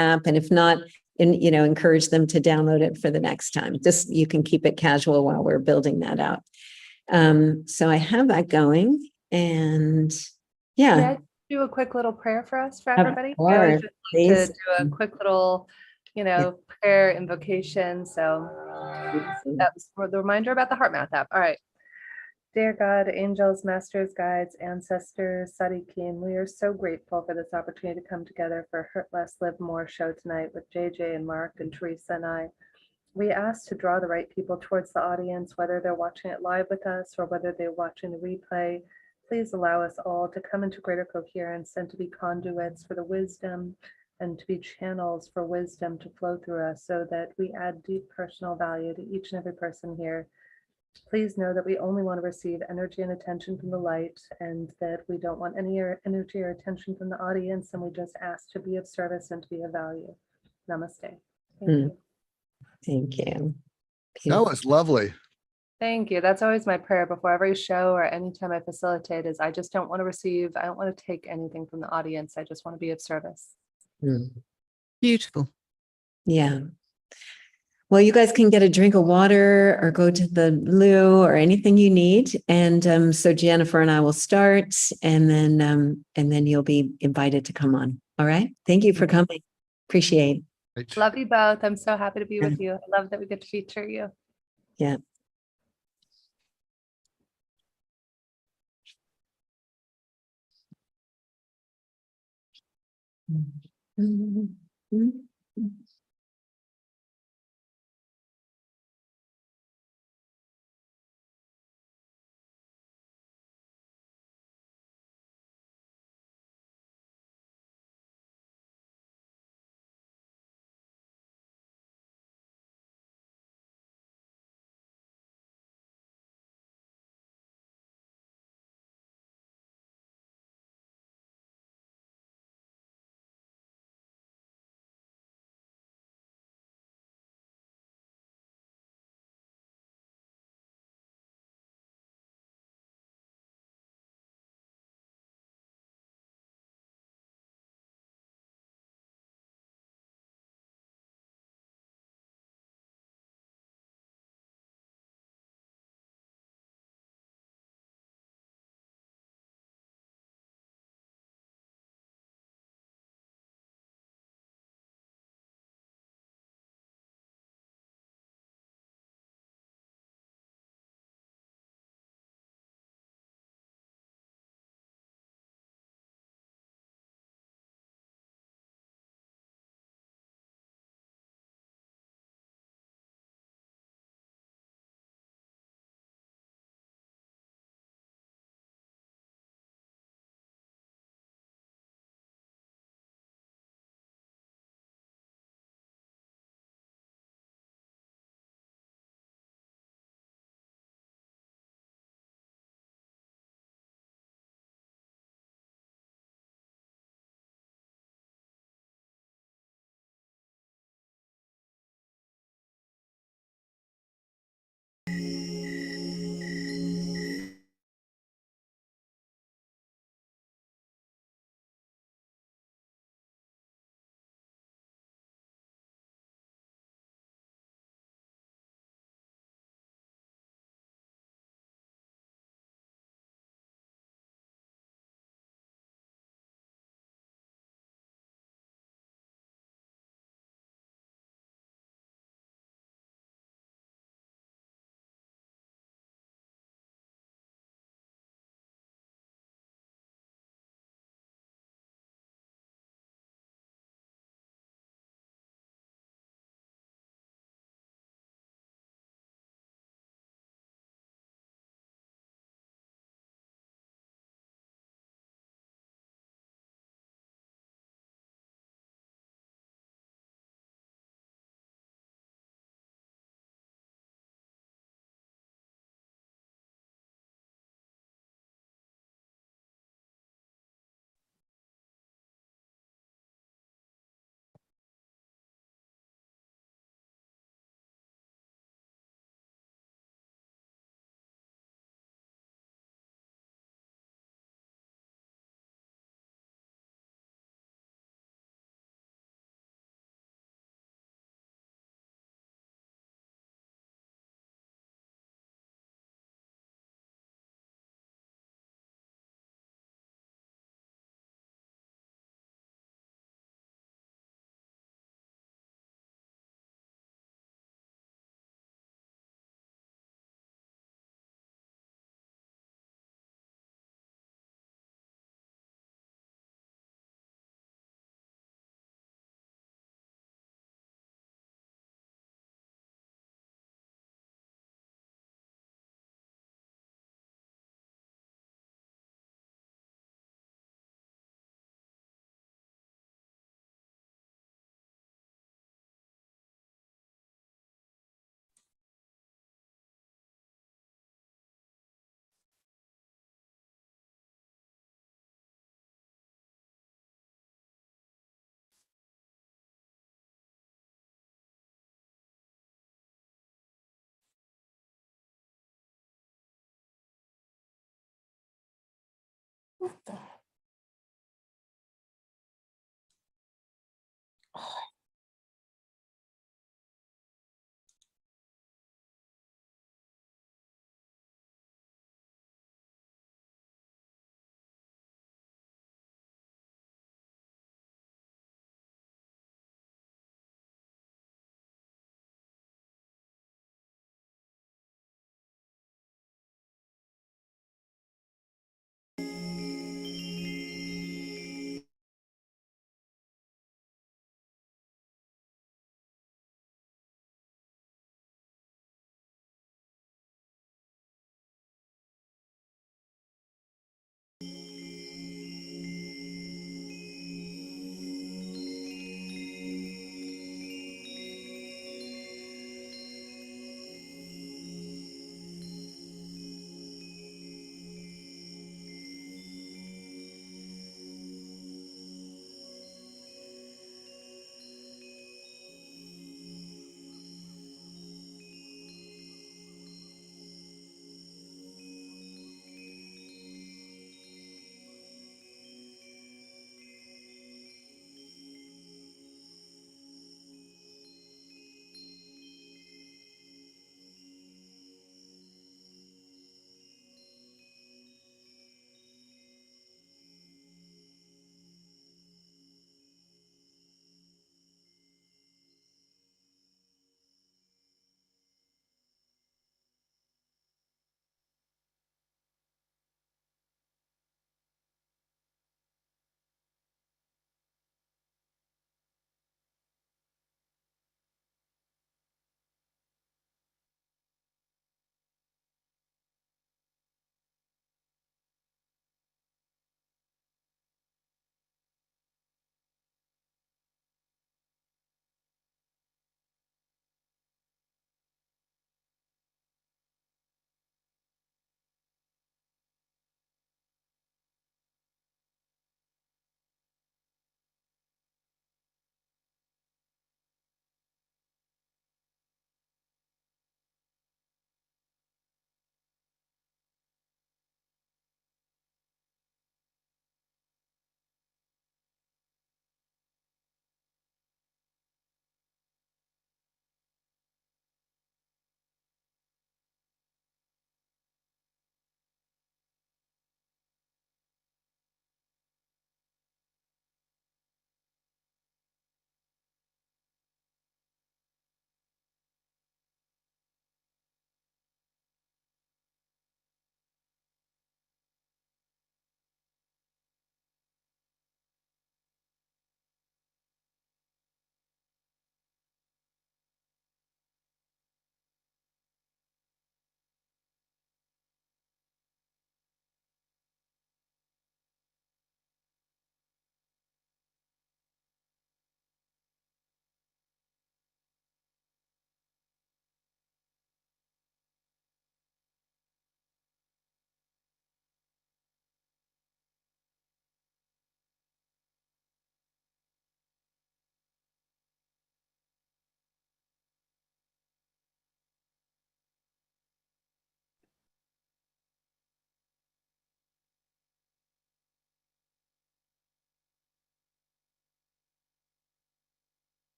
app. And if not, encourage them to download it for the next time. Just, you can keep it casual while we're building that out. So I have that going, and yeah. May I do a quick little prayer for us, for everybody? Of course, I always just like to please. do a quick little, prayer invocation. So that's for the reminder about the HeartMath app. All right. Dear God, angels, masters, guides, ancestors, Sadiqin, we are so grateful for this opportunity to come together for Hurt Less, Live More show tonight with JJ and Mark and Teresa and I. We ask to draw the right people towards the audience, whether they're watching it live with us or whether they're watching the replay. Please allow us all to come into greater coherence and to be conduits for the wisdom and to be channels for wisdom to flow through us so that we add deep personal value to each and every person here. Please know that we only want to receive energy and attention from the light, and that we don't want any energy or attention from the audience, and we just ask to be of service and to be of value. Namaste. Thank you. Thank you. That was lovely. Thank you. That's always my prayer before every show or anytime I facilitate is I just don't want to receive, I don't want to take anything from the audience. I just want to be of service. Beautiful. Yeah. Well, you guys can get a drink of water or go to the loo or anything you need. And so Jennifer and I will start, and then you'll be invited to come on. All right. Thank you for coming. Appreciate it. Love you both. I'm so happy to be with you. I love that we get to feature you. Yeah.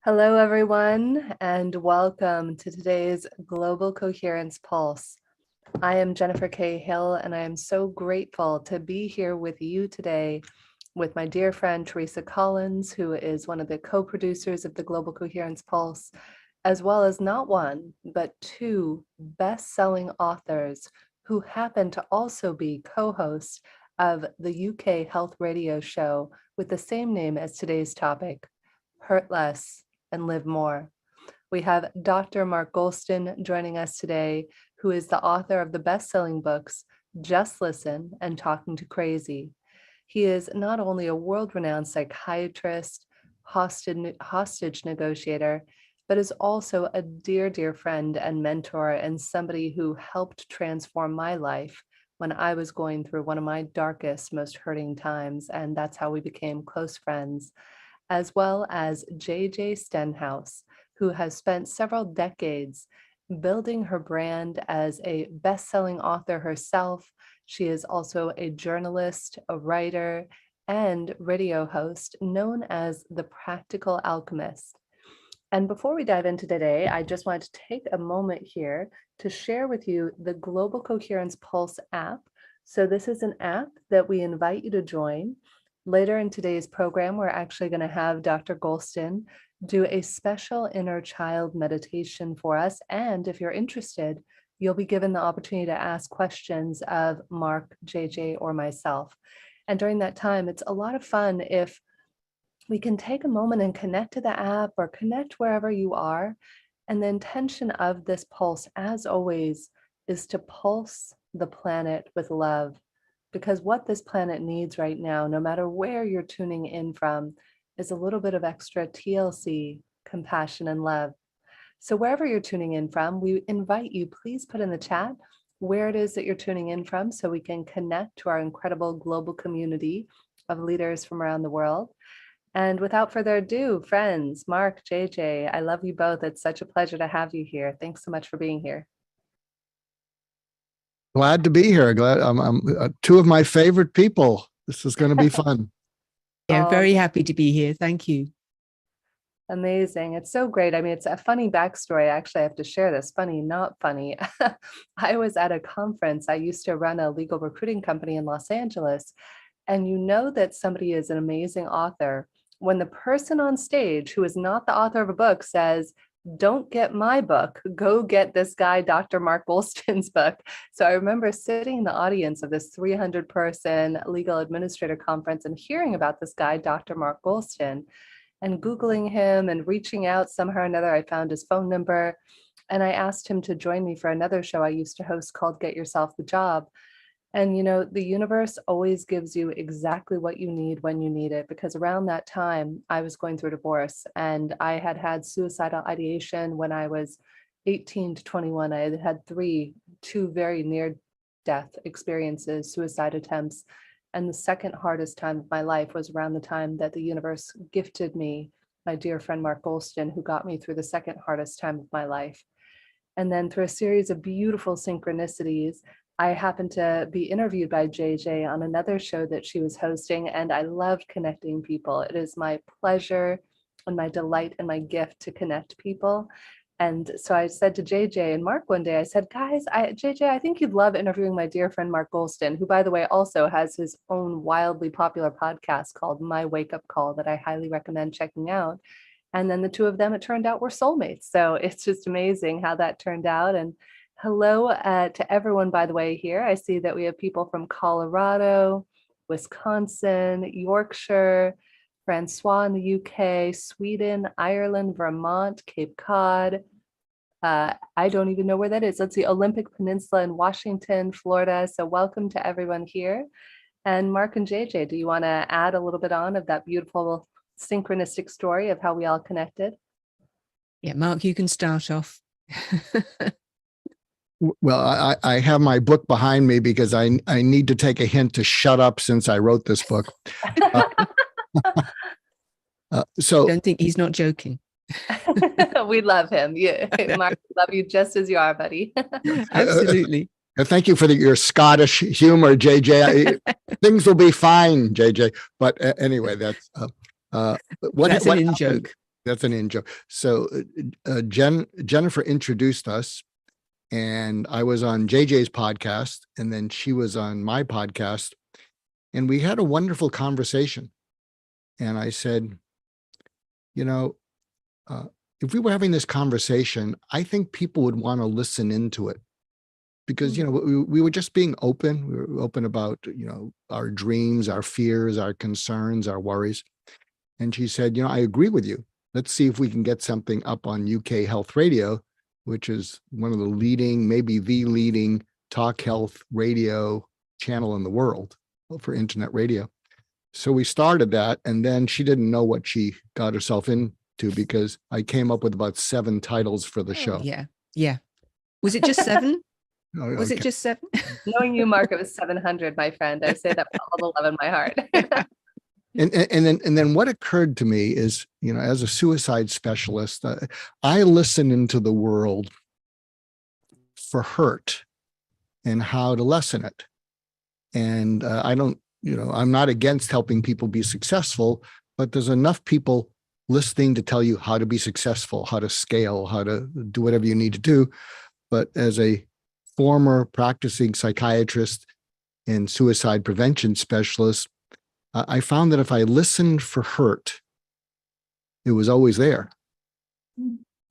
Hello, everyone, and welcome to today's Global Coherence Pulse. I am Jennifer K. Hill, and I am so grateful to be here with you today with my dear friend Teresa Collins, who is one of the co-producers of the Global Coherence Pulse, as well as not one, but two best-selling authors who happen to also be co-hosts of the UK health radio show with the same name as today's topic, Hurt Less and Live More. We have Dr. Mark Goulston joining us today, who is the author of the best-selling books, Just Listen and Talking to Crazy. He is not only a world-renowned psychiatrist, hostage negotiator, but is also a dear, dear friend and mentor, and somebody who helped transform my life when I was going through one of my darkest, most hurting times. And that's how we became close friends, as well as JJ Stenhouse, who has spent several decades building her brand as a best-selling author herself. She is also a journalist, a writer, and radio host known as the Practical Alchemist. And before we dive into today, I just wanted to take a moment here to share with you the Global Coherence Pulse app. So this is an app that we invite you to join. Later in today's program, we're actually going to have Dr. Goulston do a special inner child meditation for us. And if you're interested, you'll be given the opportunity to ask questions of Mark, JJ, or myself. And during that time, it's a lot of fun if we can take a moment and connect to the app or connect wherever you are. And the intention of this pulse, as always, is to pulse the planet with love. Because what this planet needs right now, no matter where you're tuning in from, is a little bit of extra TLC, compassion, and love. So wherever you're tuning in from, we invite you, please put in the chat where it is that you're tuning in from so we can connect to our incredible global community of leaders from around the world. And without further ado, friends, Mark, JJ, I love you both. It's such a pleasure to have you here. Thanks so much for being here. Glad to be here. Glad I'm two of my favorite people. This is going to be fun. Yeah, Oh, very happy to be here. Thank you. amazing. It's so great. I mean, it's a funny backstory. Actually, I have to share this. Funny, not funny. I was at a conference. I used to run a legal recruiting company in Los Angeles. And you know that somebody is an amazing author when the person on stage who is not the author of a book says, "Don't get my book, go get this guy, Dr. Mark Goulston's book." So I remember sitting in the audience of this 300-person legal administrator conference and hearing about this guy, Dr. Mark Goulston, and Googling him and reaching out somehow or another. I found his phone number and I asked him to join me for another show I used to host called Get Yourself the Job. And you know, the universe always gives you exactly what you need when you need it, because around that time I was going through a divorce and I had had suicidal ideation when I was 18 to 21. I had had two very near death experiences, suicide attempts. And the second hardest time of my life was around the time that the universe gifted me my dear friend Mark Goulston, who got me through the second hardest time of my life. And then through a series of beautiful synchronicities, I happened to be interviewed by JJ on another show that she was hosting, and I loved connecting people. It is my pleasure and my delight and my gift to connect people. And so I said to JJ and Mark one day, I said, guys, JJ, I think you'd love interviewing my dear friend Mark Goulston, who, by the way, also has his own wildly popular podcast called My Wake Up Call that I highly recommend checking out. And then the two of them, it turned out, were soulmates. So it's just amazing how that turned out. And hello to everyone, by the way, here. I see that we have people from Colorado, Wisconsin, Yorkshire, Francois in the UK, Sweden, Ireland, Vermont, Cape Cod. I don't even know where that is. Let's see, Olympic Peninsula in Washington, Florida. So welcome to everyone here. And Mark and JJ, do you want to add a little bit on of that beautiful synchronistic story of how we all connected? Yeah, Mark, you can start off. Well, I have my book behind me because I need to take a hint to shut up since I wrote this book. So Don't think he's not joking. We love him. Yeah, Mark, we love you just as you are, buddy. Absolutely. Thank you for your Scottish humor, JJ. Things will be fine, JJ. But anyway, that's That's an in joke. That's an in joke. So Jennifer introduced us, and I was on JJ's podcast, and then she was on my podcast, and we had a wonderful conversation. And I said, you know, if we were having this conversation, I think people would want to listen into it. Because, you know, we were just being open. We were open about, you know, our dreams, our fears, our concerns, our worries. And she said, you know, I agree with you. let's see if we can get something up on UK Health Radio, which is one of the leading, maybe the leading talk health radio channel in the world for internet radio. So we started that, and then she didn't know what she got herself into because I came up with about 7 titles for the show. Yeah. Yeah. Was it just 7? Oh, Was it okay. just 7? Knowing you, Mark, it was 700, my friend. I say that with all the love in my heart. And then what occurred to me is, as a suicide specialist, I listen into the world for hurt and how to lessen it. And I don't, I'm not against helping people be successful, but there's enough people listening to tell you how to be successful, how to scale, how to do whatever you need to do. But as a former practicing psychiatrist and suicide prevention specialist, I found that if I listened for hurt, it was always there.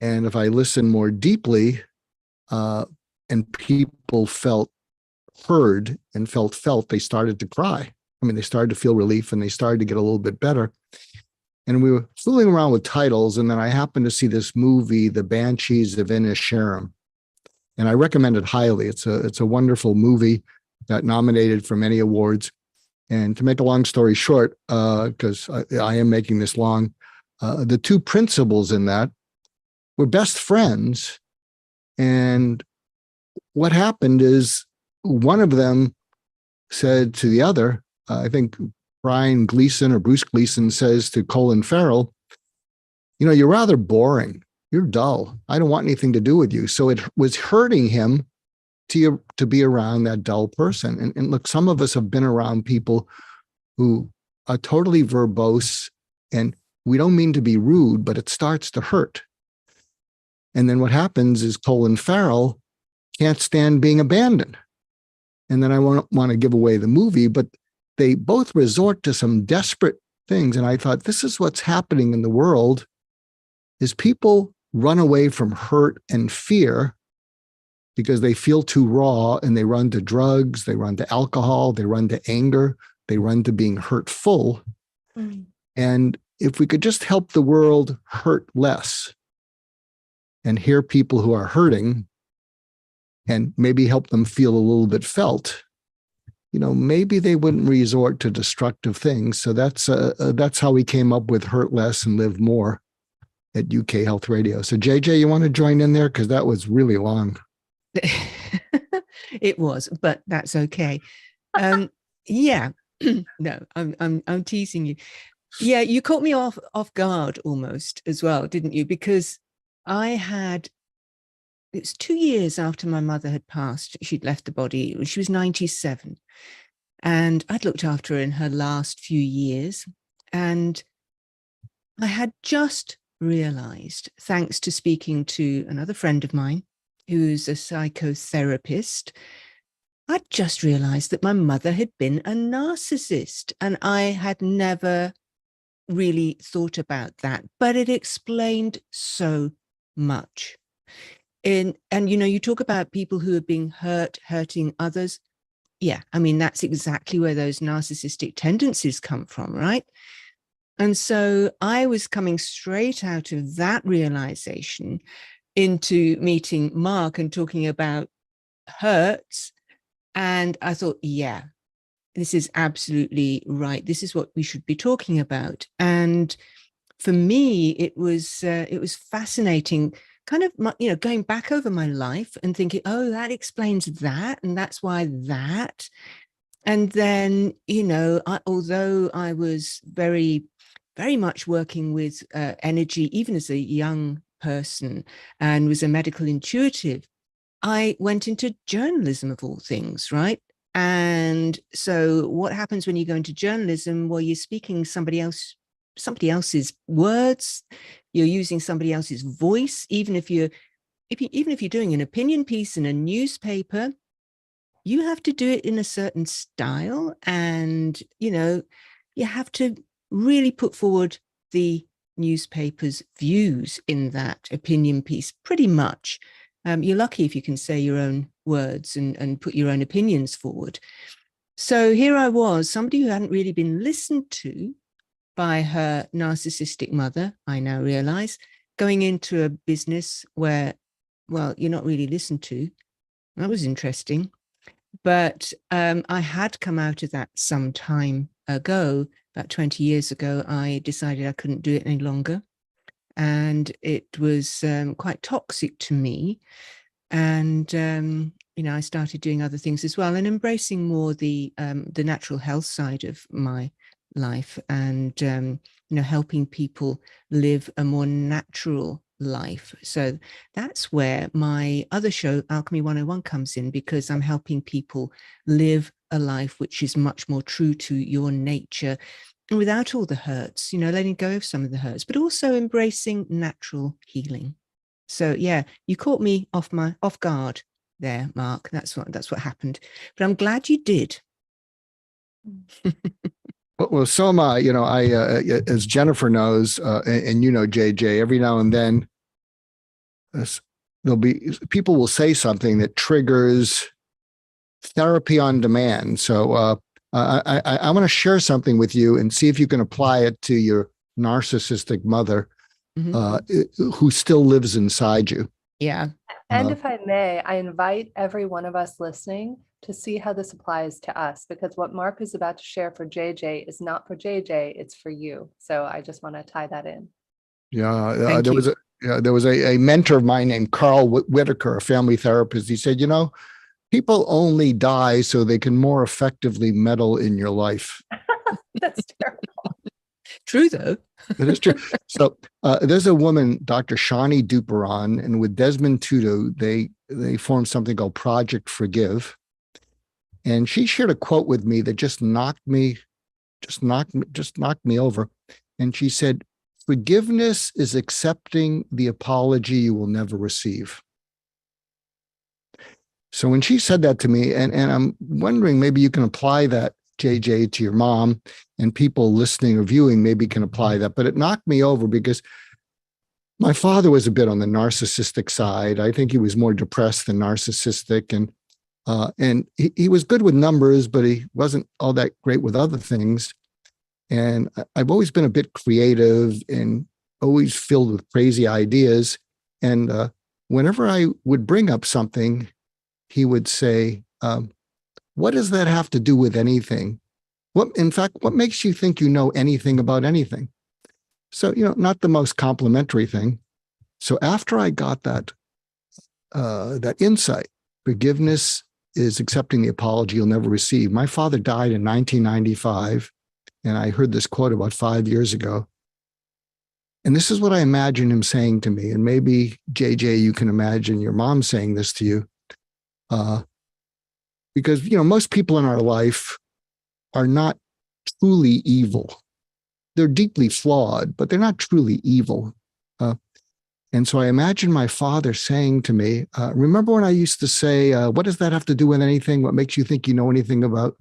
And if I listened more deeply, and people felt heard and felt, they started to cry. I mean, they started to feel relief and they started to get a little bit better. And we were fooling around with titles. And then I happened to see this movie, The Banshees of Inisherin. And I recommend it highly. It's a wonderful movie, got nominated for many awards. And to make a long story short, because I am making this long, the 2 principals in that were best friends. And what happened is one of them said to the other, I think Brian Gleason or Bruce Gleason says to Colin Farrell, you're rather boring. You're dull. I don't want anything to do with you. So it was hurting him to be around that dull person. And look, some of us have been around people who are totally verbose, and we don't mean to be rude, but it starts to hurt. And then what happens is Colin Farrell can't stand being abandoned. And then I won't want to give away the movie, but they both resort to some desperate things. And I thought, this is what's happening in the world, is people run away from hurt and fear because they feel too raw, and they run to drugs, they run to alcohol, they run to anger, they run to being hurtful. And if we could just help the world hurt less and hear people who are hurting and maybe help them feel a little bit felt, maybe they wouldn't resort to destructive things. So that's how we came up with Hurt Less and Live More at UK Health Radio. So JJ, you want to join in there? Because that was really long. It was, but that's okay. Yeah. No, I'm teasing you. Yeah, you caught me off guard almost as well, didn't you? Because it was 2 years after my mother had passed. She'd left the body. She was 97. And I'd looked after her in her last few years. And I had just realized, thanks to speaking to another friend of mine, who's a psychotherapist, I'd just realized that my mother had been a narcissist. And I had never really thought about that, but it explained so much. And you talk about people who are being hurting others. Yeah, I mean, that's exactly where those narcissistic tendencies come from, right? And so I was coming straight out of that realization into meeting Mark and talking about hurts. And I thought, yeah, this is absolutely right. This is what we should be talking about. And for me, it was fascinating, kind of, going back over my life and thinking, oh, that explains that. And that's why that. And then, although I was very, very much working with energy, even as a young person, and was a medical intuitive, I went into journalism of all things, right? And so what happens when you go into journalism? Well, you're speaking somebody else's words, you're using somebody else's voice. Even if you're doing an opinion piece in a newspaper, you have to do it in a certain style, and you have to really put forward the newspaper's views in that opinion piece, pretty much. You're lucky if you can say your own words and put your own opinions forward. So here I was, somebody who hadn't really been listened to, by her narcissistic mother, I now realize, going into a business where, well, you're not really listened to. That was interesting. But I had come out of that some time ago, about 20 years ago. I decided I couldn't do it any longer. And it was quite toxic to me. And, I started doing other things as well and embracing more the natural health side of my life and, helping people live a more natural life. So that's where my other show, Alchemy 101, comes in, because I'm helping people live a life which is much more true to your nature without all the hurts, letting go of some of the hurts, but also embracing natural healing. So yeah, you caught me off guard there, Mark. That's what happened. But I'm glad you did. Well, so am I. As Jennifer knows, and JJ, every now and then, there'll be people will say something that triggers therapy on demand. So I want to share something with you and see if you can apply it to your narcissistic mother, who still lives inside you. Yeah. And if I may, I invite every one of us listening to see how this applies to us, because what Mark is about to share for JJ is not for JJ, it's for you. So I just want to tie that in. Yeah, there was a mentor of mine named Carl Whitaker, a family therapist. He said, people only die so they can more effectively meddle in your life. That's terrible. True, though. It is true. So there's a woman, Dr. Shani Duperon, and with Desmond Tutu, they formed something called Project Forgive. And she shared a quote with me that just knocked me over. And she said, "Forgiveness is accepting the apology you will never receive." So when she said that to me, and I'm wondering, maybe you can apply that, JJ, to your mom, and people listening or viewing maybe can apply that. But it knocked me over because my father was a bit on the narcissistic side. I think he was more depressed than narcissistic. And he was good with numbers, but he wasn't all that great with other things. And I've always been a bit creative and always filled with crazy ideas. And whenever I would bring up something, he would say, what does that have to do with anything? What makes you think you know anything about anything? So, not the most complimentary thing. So after I got that insight, forgiveness is accepting the apology you'll never receive. My father died in 1995, and I heard this quote about 5 years ago. And this is what I imagine him saying to me. And maybe, JJ, you can imagine your mom saying this to you. Because, most people in our life are not truly evil. They're deeply flawed, but they're not truly evil. And so I imagine my father saying to me, remember when I used to say, what does that have to do with anything? What makes you think you know anything about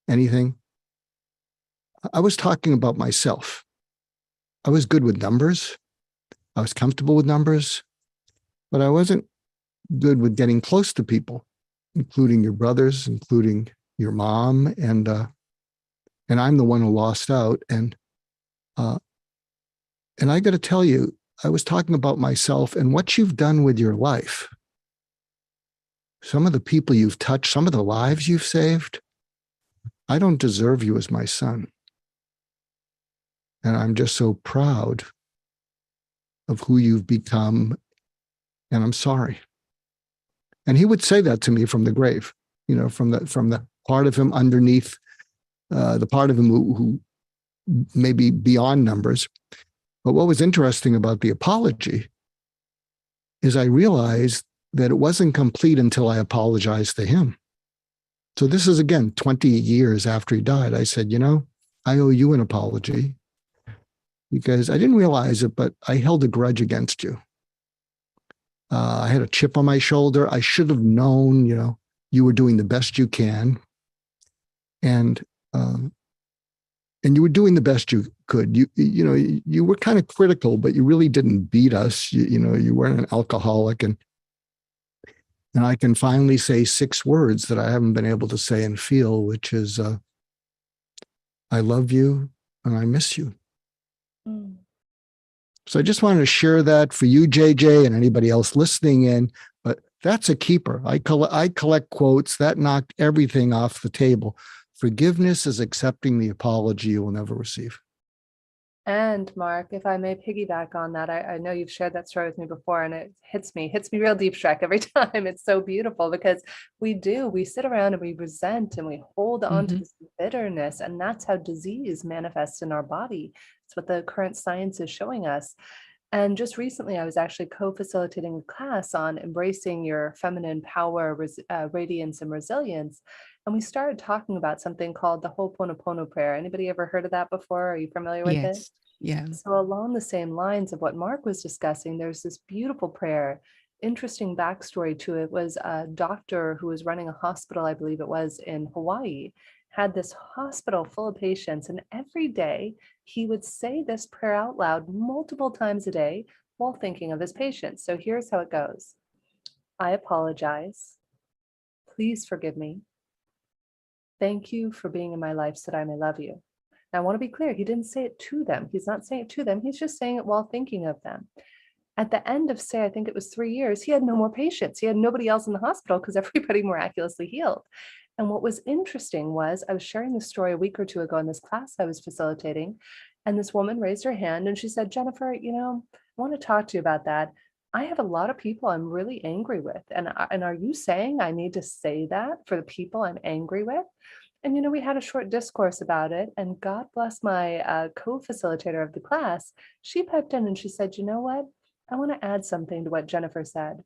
anything? I was talking about myself. I was good with numbers. I was comfortable with numbers, but I wasn't good with getting close to people, including your brothers, including your mom, and I'm the one who lost out. And I got to tell you, I was talking about myself and what you've done with your life. Some of the people you've touched, some of the lives you've saved. I don't deserve you as my son. And I'm just so proud of who you've become. And I'm sorry. And he would say that to me from the grave, from the part of him underneath, the part of him who may be beyond numbers. But what was interesting about the apology is I realized that it wasn't complete until I apologized to him. So this is, again, 20 years after he died. I said, I owe you an apology because I didn't realize it, but I held a grudge against you. I had a chip on my shoulder. I should have known, you were doing the best you can. And you were doing the best you could. You were kind of critical, but you really didn't beat us. You weren't an alcoholic. And I can finally say 6 words that I haven't been able to say and feel, which is, I love you and I miss you. So I just wanted to share that for you, JJ, and anybody else listening in. But that's a keeper. I collect quotes that knocked everything off the table. Forgiveness is accepting the apology you will never receive. And Mark, if I may piggyback on that, I know you've shared that story with me before, and it hits me real deep, Shrek, every time. It's so beautiful because we sit around and we resent and we hold on to this bitterness, and that's how disease manifests in our body. It's what the current science is showing us. And just recently, I was actually co-facilitating a class on embracing your feminine power, radiance, and resilience. And we started talking about something called the Ho'oponopono prayer. Anybody ever heard of that before? Are you familiar with it? Yes. Yeah. So along the same lines of what Mark was discussing, there's this beautiful prayer. Interesting backstory to it was a doctor who was running a hospital, I believe it was in Hawaii, had this hospital full of patients, and every day he would say this prayer out loud multiple times a day while thinking of his patients. So here's how it goes. I apologize. Please forgive me. Thank you for being in my life so that I may love you. Now, I want to be clear, he didn't say it to them. He's not saying it to them. He's just saying it while thinking of them. At the end of, say, I think it was 3 years, he had no more patients. He had nobody else in the hospital because everybody miraculously healed. And what was interesting was I was sharing this story a week or two ago in this class I was facilitating, and this woman raised her hand and she said, Jennifer, I want to talk to you about that. I have a lot of people I'm really angry with. And are you saying I need to say that for the people I'm angry with? And, we had a short discourse about it, and God bless my co-facilitator of the class. She piped in and she said, you know what? I want to add something to what Jennifer said.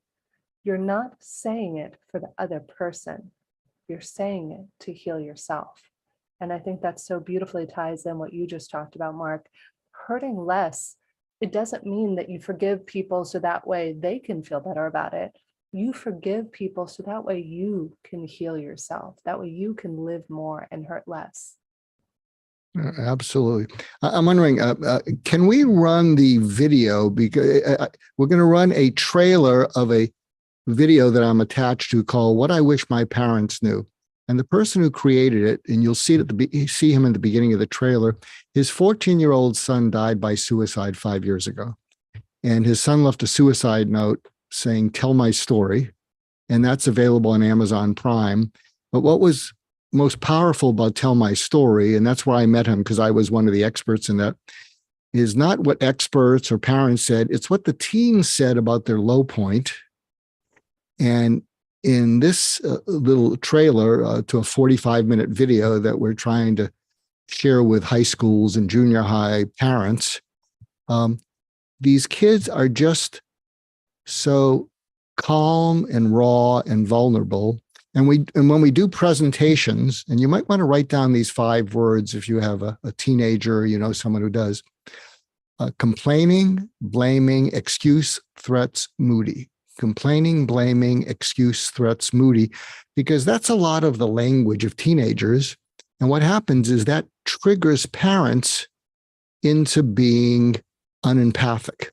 You're not saying it for the other person. You're saying it to heal yourself. And I think that so beautifully ties in what you just talked about, Mark. Hurting less, it doesn't mean that you forgive people so that way they can feel better about it. You forgive people so that way you can heal yourself. That way you can live more and hurt less. Absolutely. I'm wondering, can we run the video? Because we're going to run a trailer of a video that I'm attached to called What I Wish My Parents Knew. And the person who created it, and you'll see it you see him in the beginning of the trailer, his 14-year-old son died by suicide 5 years ago. And his son left a suicide note saying, tell my story. And that's available on Amazon Prime. But what was most powerful about Tell My Story, and that's where I met him because I was one of the experts in that, is not what experts or parents said, it's what the teens said about their low point. And in this little trailer to a 45-minute video that we're trying to share with high schools and junior high parents, these kids are just so calm and raw and vulnerable. And when we do presentations, and you might want to write down these 5 words if you have a teenager, or someone who does, complaining, blaming, excuse, threats, moody. Complaining, blaming, excuse, threats, moody, because that's a lot of the language of teenagers. And what happens is that triggers parents into being unempathic.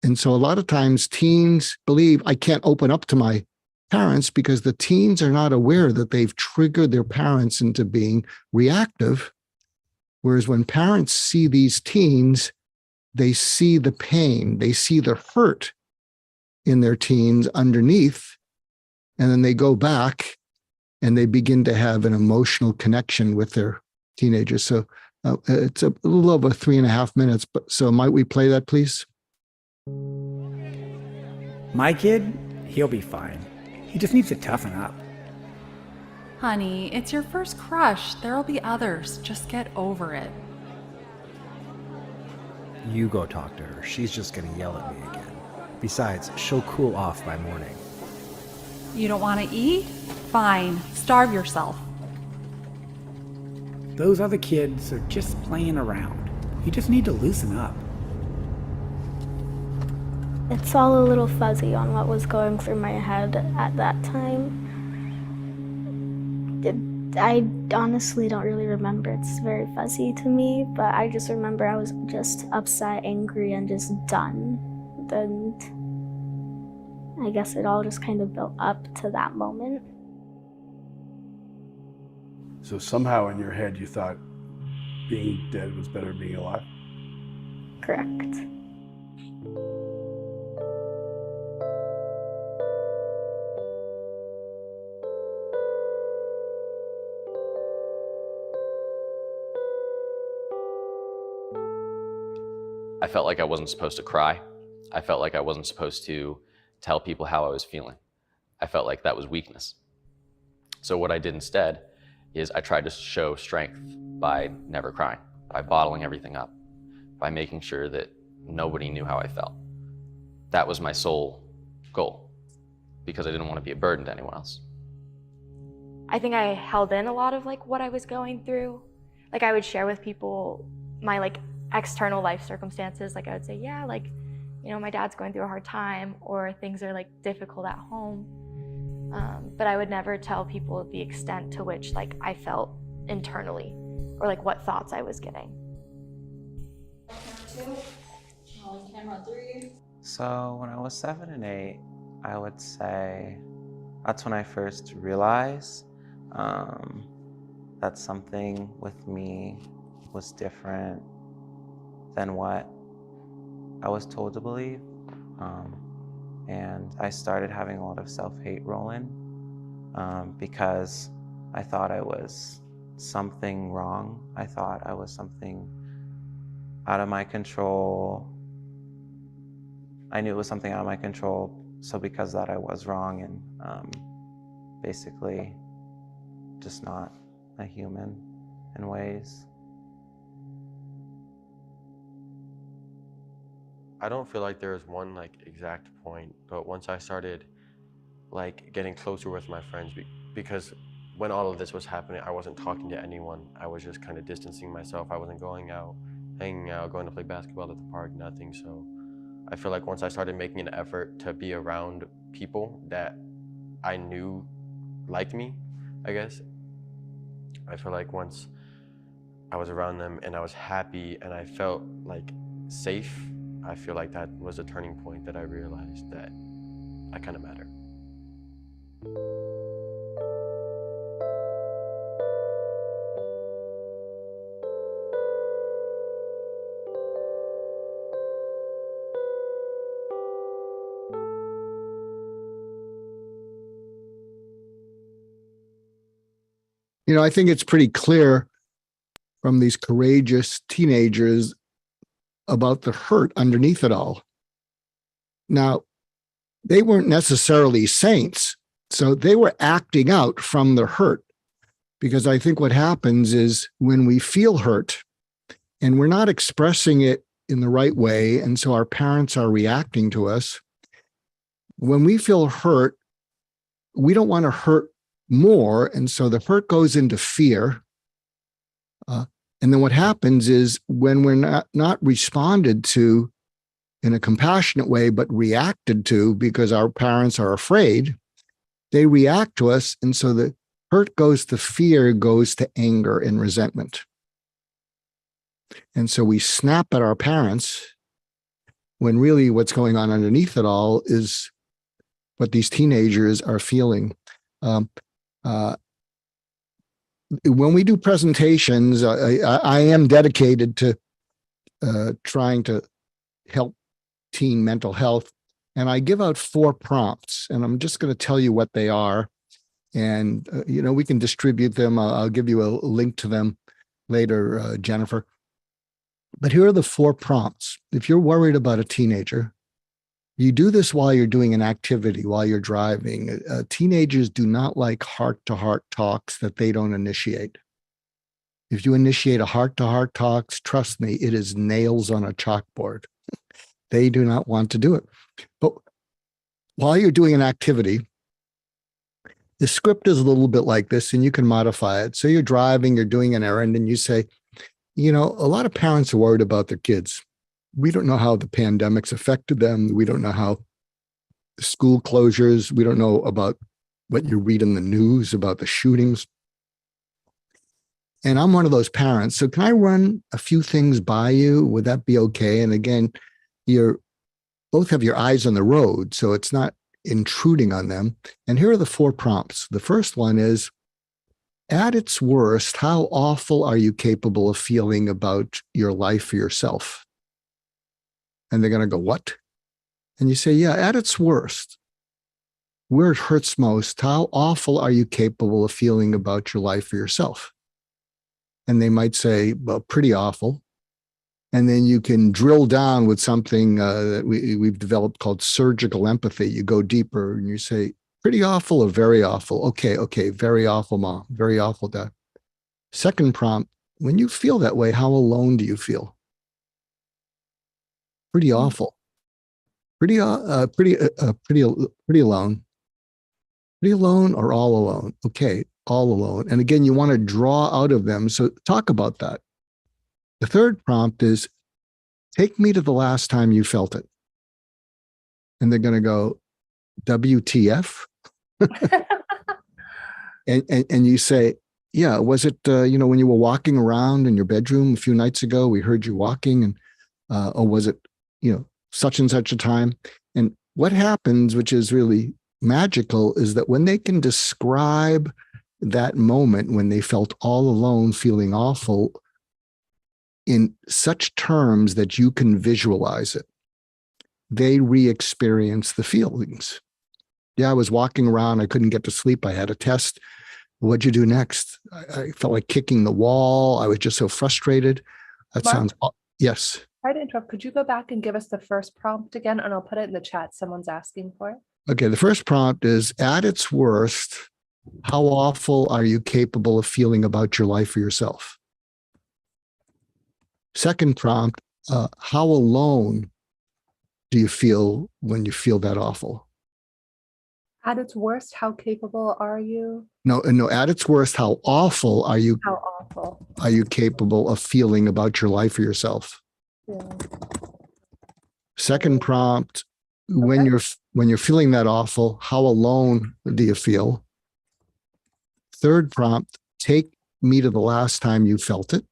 And so a lot of times teens believe I can't open up to my parents because the teens are not aware that they've triggered their parents into being reactive. Whereas when parents see these teens, they see the pain, they see the hurt in their teens underneath, and then they go back and they begin to have an emotional connection with their teenagers. So it's a little over 3.5 minutes, but so might we play that, please? My kid, he'll be fine. He just needs to toughen up. Honey, it's your first crush. There'll be others. Just get over it. You go talk to her. She's just gonna yell at me again. Besides, she'll cool off by morning. You don't want to eat? Fine. Starve yourself. Those other kids are just playing around. You just need to loosen up. It's all a little fuzzy on what was going through my head at that time. I honestly don't really remember. It's very fuzzy to me, but I just remember I was just upset, angry, and just done. And I guess it all just kind of built up to that moment. So somehow in your head you thought being dead was better than being alive? Correct. I felt like I wasn't supposed to cry. I felt like I wasn't supposed to tell people how I was feeling. I felt like that was weakness. So what I did instead is I tried to show strength by never crying, by bottling everything up, by making sure that nobody knew how I felt. That was my sole goal, because I didn't want to be a burden to anyone else. I think I held in a lot of like what I was going through. Like I would share with people my like external life circumstances. Like I would say, yeah, like, you know, my dad's going through a hard time, or things are like difficult at home. But I would never tell people the extent to which like I felt internally, or like what thoughts I was getting. Camera 3. So when I was 7 and 8, I would say that's when I first realized that something with me was different than what I was told to believe. And I started having a lot of self-hate roll in because I thought I was something wrong. I thought I was something out of my control. I knew it was something out of my control, so because of that I was wrong and basically just not a human in ways. I don't feel like there is one like exact point, but once I started like getting closer with my friends, because when all of this was happening, I wasn't talking to anyone. I was just kind of distancing myself. I wasn't going out, hanging out, going to play basketball at the park, nothing. So I feel like once I started making an effort to be around people that I knew liked me, I guess, I feel like once I was around them and I was happy and I felt like safe, I feel like that was a turning point that I realized that I kind of matter. You know, I think it's pretty clear from these courageous teenagers about the hurt underneath it all. Now, they weren't necessarily saints, so they were acting out from the hurt, because I think what happens is when we feel hurt and we're not expressing it in the right way, and so our parents are reacting to us, when we feel hurt, we don't want to hurt more, and so the hurt goes into fear. And then what happens is when we're not responded to in a compassionate way, but reacted to because our parents are afraid, they react to us. And so the hurt goes to fear, goes to anger and resentment. And so we snap at our parents when really what's going on underneath it all is what these teenagers are feeling. When we do presentations, I am dedicated to trying to help teen mental health. And I give out 4 prompts, and I'm just going to tell you what they are. And, you know, we can distribute them. I'll give you a link to them later, Jennifer. But here are the 4 prompts. If you're worried about a teenager, you do this while you're doing an activity, while you're driving. Teenagers do not like heart-to-heart talks that they don't initiate. If you initiate a heart-to-heart talks, trust me, it is nails on a chalkboard. They do not want to do it. But while you're doing an activity, the script is a little bit like this, and you can modify it. So you're driving, you're doing an errand, and you say, you know, a lot of parents are worried about their kids. We don't know how the pandemic's affected them. We don't know how school closures, we don't know about what you read in the news about the shootings. And I'm one of those parents. So can I run a few things by you? Would that be okay? And again, you're both have your eyes on the road, so it's not intruding on them. And here are the 4 prompts. The first one is, at its worst, how awful are you capable of feeling about your life for yourself? And they're going to go, what? And you say, yeah, at its worst, where it hurts most, how awful are you capable of feeling about your life or yourself? And they might say, well, pretty awful. And then you can drill down with something that we've developed called surgical empathy. You go deeper and you say, pretty awful or very awful? Okay, very awful, Mom. Very awful, Dad. Second prompt, when you feel that way, how alone do you feel? Pretty awful. Pretty alone. Pretty alone or all alone? Okay, all alone. And again, you want to draw out of them. So talk about that. The third prompt is, take me to the last time you felt it. And they're going to go, WTF? and you say, yeah, was it, when you were walking around in your bedroom a few nights ago, we heard you walking, and or was it, such and such a time? And what happens, which is really magical, is that when they can describe that moment when they felt all alone, feeling awful, in such terms that you can visualize it, they re-experience the feelings. Yeah, I was walking around. I couldn't get to sleep. I had a test. What'd you do next? I felt like kicking the wall. I was just so frustrated. That Mark? sounds, yes. Sorry to interrupt. Could you go back and give us the first prompt again? And I'll put it in the chat. Someone's asking for it. Okay, the first prompt is, at its worst, how awful are you capable of feeling about your life or yourself? Second prompt, how alone do you feel when you feel that awful? At its worst, how capable are you? No, at its worst, how awful are you? How awful are you capable of feeling about your life or yourself? Yeah. Second prompt, when you're feeling that awful, how alone do you feel? Third prompt, take me to the last time you felt it.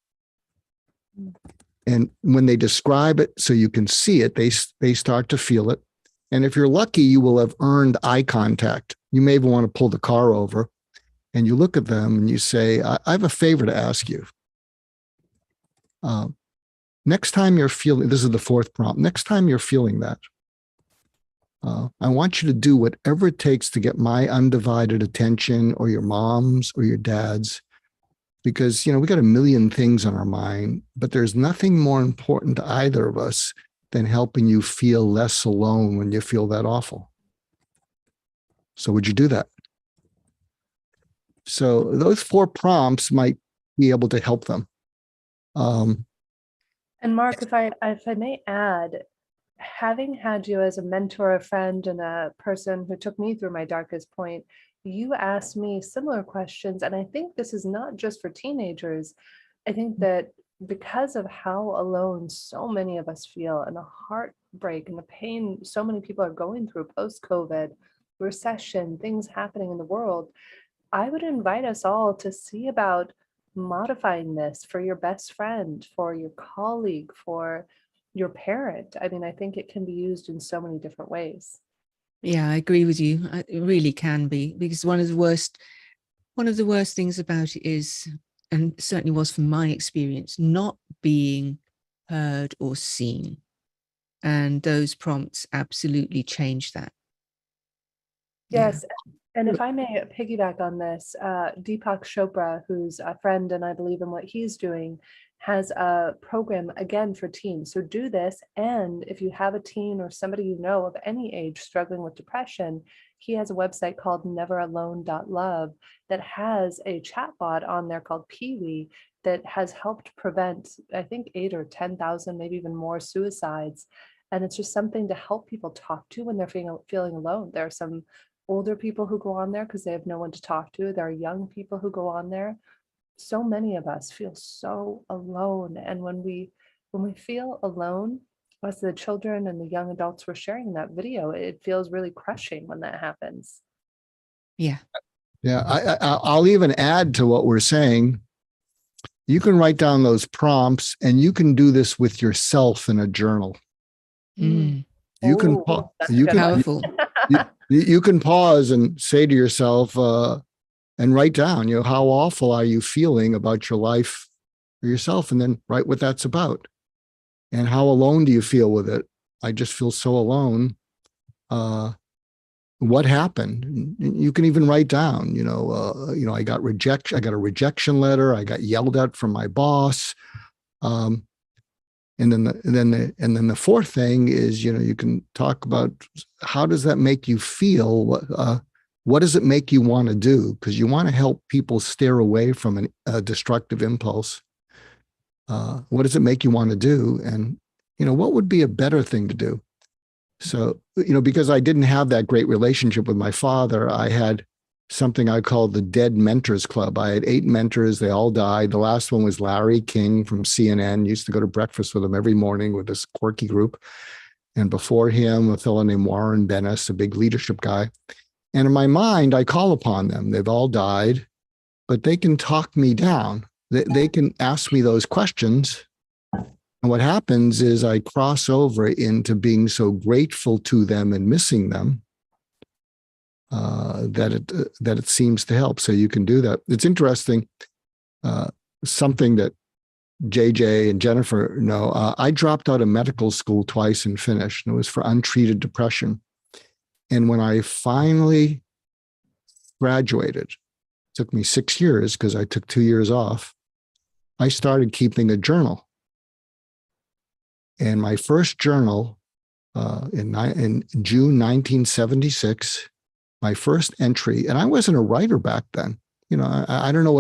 And when they describe it so you can see it, they start to feel it. And if you're lucky, you will have earned eye contact. You may even want to pull the car over and you look at them and you say, I have a favor to ask you. Next time you're feeling, this is the fourth prompt, next time you're feeling that, I want you to do whatever it takes to get my undivided attention, or your mom's or your dad's, because, we got a million things on our mind, but there's nothing more important to either of us than helping you feel less alone when you feel that awful. So would you do that? So those four prompts might be able to help them. And Mark, if I may add, having had you as a mentor, a friend, and a person who took me through my darkest point, you asked me similar questions. And I think this is not just for teenagers. I think that because of how alone so many of us feel, and the heartbreak and the pain so many people are going through post-COVID, recession, things happening in the world, I would invite us all to see about modifying this for your best friend, for your colleague, for your parent. I mean, I think it can be used in so many different ways. Yeah, I agree with you. It really can be, because one of the worst things about it is, and certainly was from my experience, not being heard or seen. And those prompts absolutely change that. Yes. Yeah. And if I may piggyback on this, Deepak Chopra, who's a friend and I believe in what he's doing, has a program again for teens. So do this. And if you have a teen or somebody you know of any age struggling with depression, he has a website called neveralone.love that has a chatbot on there called Peewee that has helped prevent, I think, 8,000 or 10,000, maybe even more suicides. And it's just something to help people talk to when they're feeling alone. There are some older people who go on there because they have no one to talk to. There are young people who go on there. So many of us feel so alone. And when we feel alone, as the children and the young adults were sharing in that video, it feels really crushing when that happens. Yeah. Yeah. I'll even add to what we're saying. You can write down those prompts and you can do this with yourself in a journal. Mm. You can, powerful. You can pause and say to yourself, and write down, how awful are you feeling about your life or yourself? And then write what that's about. And how alone do you feel with it? I just feel so alone. What happened? You can even write down, I got rejection. I got a rejection letter. I got yelled at from my boss. And then the fourth thing is, you can talk about how does that make you feel? What does it make you want to do? Because you want to help people steer away from a destructive impulse. What does it make you want to do? And, what would be a better thing to do? So, because I didn't have that great relationship with my father, I had something I called the Dead Mentors Club. I had 8 mentors. They all died. The last one was Larry King from CNN. Used to go to breakfast with him every morning with this quirky group. And before him, a fellow named Warren Bennis, a big leadership guy. And in my mind, I call upon them. They've all died, but they can talk me down. They can ask me those questions. And what happens is I cross over into being so grateful to them and missing them that it seems to help. So you can do that. It's interesting. Something that JJ and Jennifer know. I dropped out of medical school twice and finished, and it was for untreated depression. And when I finally graduated, it took me 6 years because I took 2 years off. I started keeping a journal. And my first journal in June 1976, my first entry, and I wasn't a writer back then. I don't know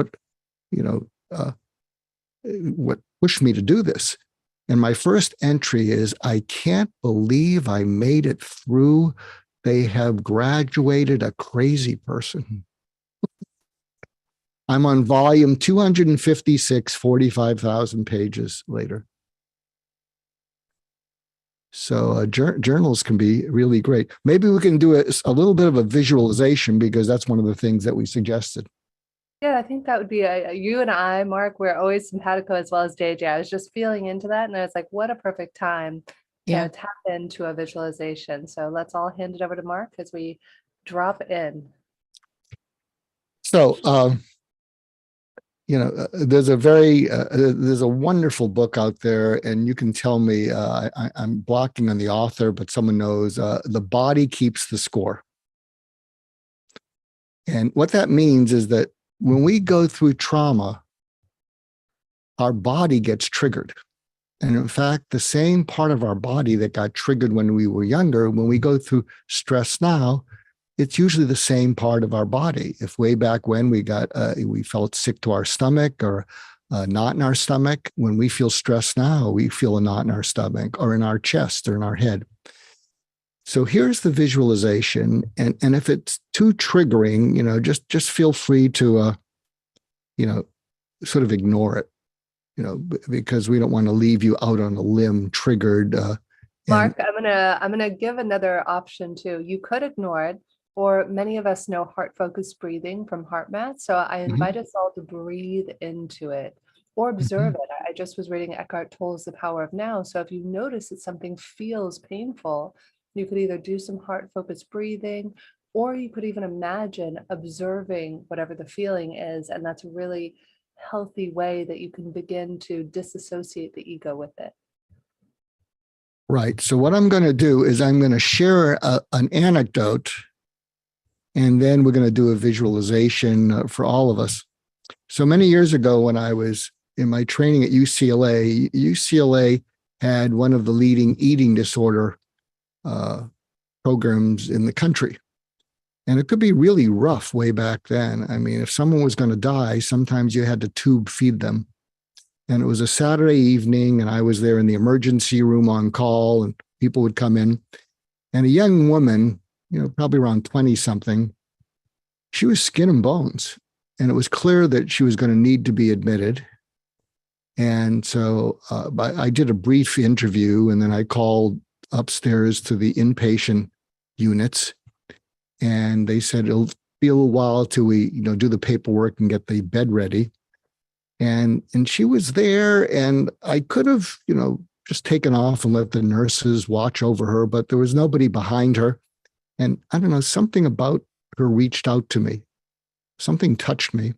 what pushed me to do this. And my first entry is, I can't believe I made it through. They have graduated a crazy person. I'm on volume 256, 45,000 pages later. So journals can be really great. Maybe we can do a little bit of a visualization, because that's one of the things that we suggested. Yeah, I think that would be you and I, Mark, we're always simpatico as well as JJ. I was just feeling into that, and I was like, what a perfect time to tap into a visualization. So let's all hand it over to Mark as we drop in. So, there's a wonderful book out there, and you can tell me, I'm blocking on the author, but someone knows, The Body Keeps the Score. And what that means is that when we go through trauma, our body gets triggered. And in fact, the same part of our body that got triggered when we were younger, when we go through stress now, it's usually the same part of our body. If way back when we felt sick to our stomach or a knot in our stomach, when we feel stressed now, we feel a knot in our stomach or in our chest or in our head. So here's the visualization. And if it's too triggering, just feel free to, sort of ignore it, because we don't want to leave you out on a limb triggered. Mark, I'm gonna give another option too. You could ignore it, or many of us know heart focused breathing from HeartMath. So I invite us all to breathe into it or observe it. I just was reading Eckhart Tolle's The Power of Now. So if you notice that something feels painful, you could either do some heart focused breathing, or you could even imagine observing whatever the feeling is. And that's a really healthy way that you can begin to disassociate the ego with it. Right. So what I'm going to do is I'm going to share an anecdote, and then we're going to do a visualization for all of us. So many years ago, when I was in my training at UCLA had one of the leading eating disorder programs in the country. And it could be really rough way back then. I mean, if someone was going to die, sometimes you had to tube feed them. And it was a Saturday evening, and I was there in the emergency room on call, and people would come in. And a young woman, probably around 20 something, she was skin and bones. And it was clear that she was going to need to be admitted. And so I did a brief interview, and then I called upstairs to the inpatient units. And they said, it'll be a little while till we, do the paperwork and get the bed ready. And she was there, and I could have, just taken off and let the nurses watch over her, but there was nobody behind her. And I don't know, something about her reached out to me. Something touched me.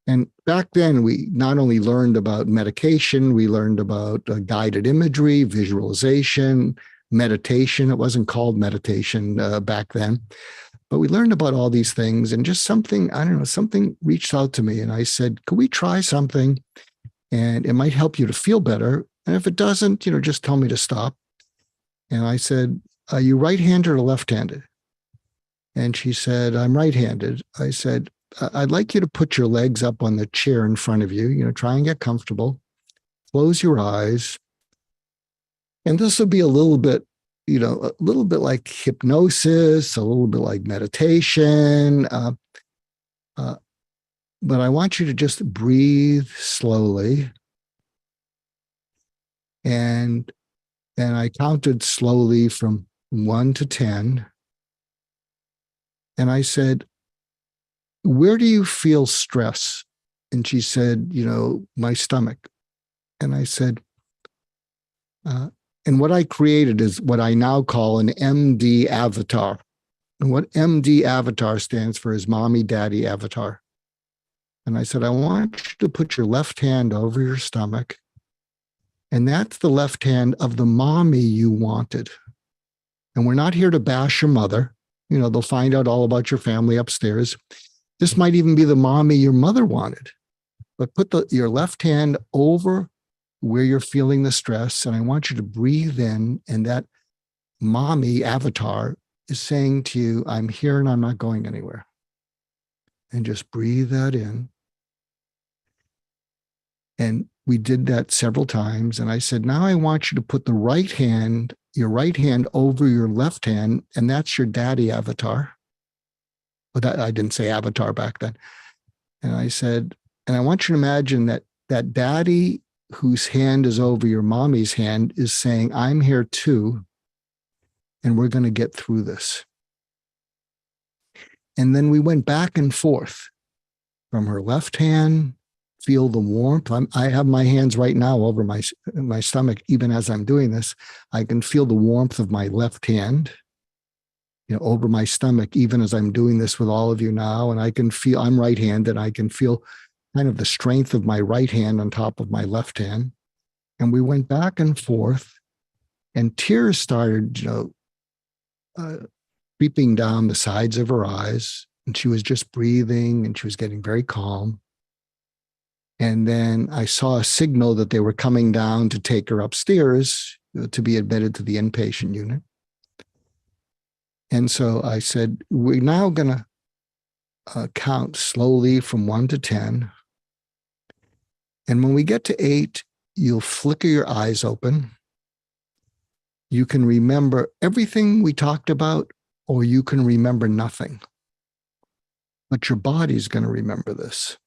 And back then, we not only learned about medication, we learned about guided imagery, visualization, meditation. It wasn't called meditation back then, but we learned about all these things, and just something, I don't know, something reached out to me, and I said, could we try something? And it might help you to feel better. And if it doesn't, just tell me to stop. And I said, are you right-handed or left-handed? And she said, I'm right-handed. I said, I'd like you to put your legs up on the chair in front of you, try and get comfortable. Close your eyes. And this will be a little bit like hypnosis, a little bit like meditation. But I want you to just breathe slowly. And I counted slowly from 1 to 10. And I said, where do you feel stress? And she said, my stomach. And I said, and what I created is what I now call an MD avatar. And what MD avatar stands for is mommy, daddy avatar. And I said, I want you to put your left hand over your stomach. And that's the left hand of the mommy you wanted. And we're not here to bash your mother. They'll find out all about your family upstairs. This might even be the mommy your mother wanted. But put your left hand over where you're feeling the stress. And I want you to breathe in. And that mommy avatar is saying to you, I'm here and I'm not going anywhere. And just breathe that in. And we did that several times. And I said, now I want you to put your right hand over your left hand, and that's your daddy avatar. But I didn't say avatar back then. And I said, and I want you to imagine that daddy whose hand is over your mommy's hand is saying, I'm here too, and we're going to get through this. And then we went back and forth from her left hand. Feel the warmth. I have my hands right now over my stomach. Even as I'm doing this, I can feel the warmth of my left hand, over my stomach, even as I'm doing this with all of you now. And I can feel, I'm right-handed. I can feel kind of the strength of my right hand on top of my left hand. And we went back and forth, and tears started, creeping down the sides of her eyes. And she was just breathing, and she was getting very calm. And then I saw a signal that they were coming down to take her upstairs to be admitted to the inpatient unit. And so I said, we're now going to count slowly from 1 to 10. And when we get to 8, you'll flicker your eyes open. You can remember everything we talked about, or you can remember nothing. But your body's going to remember this.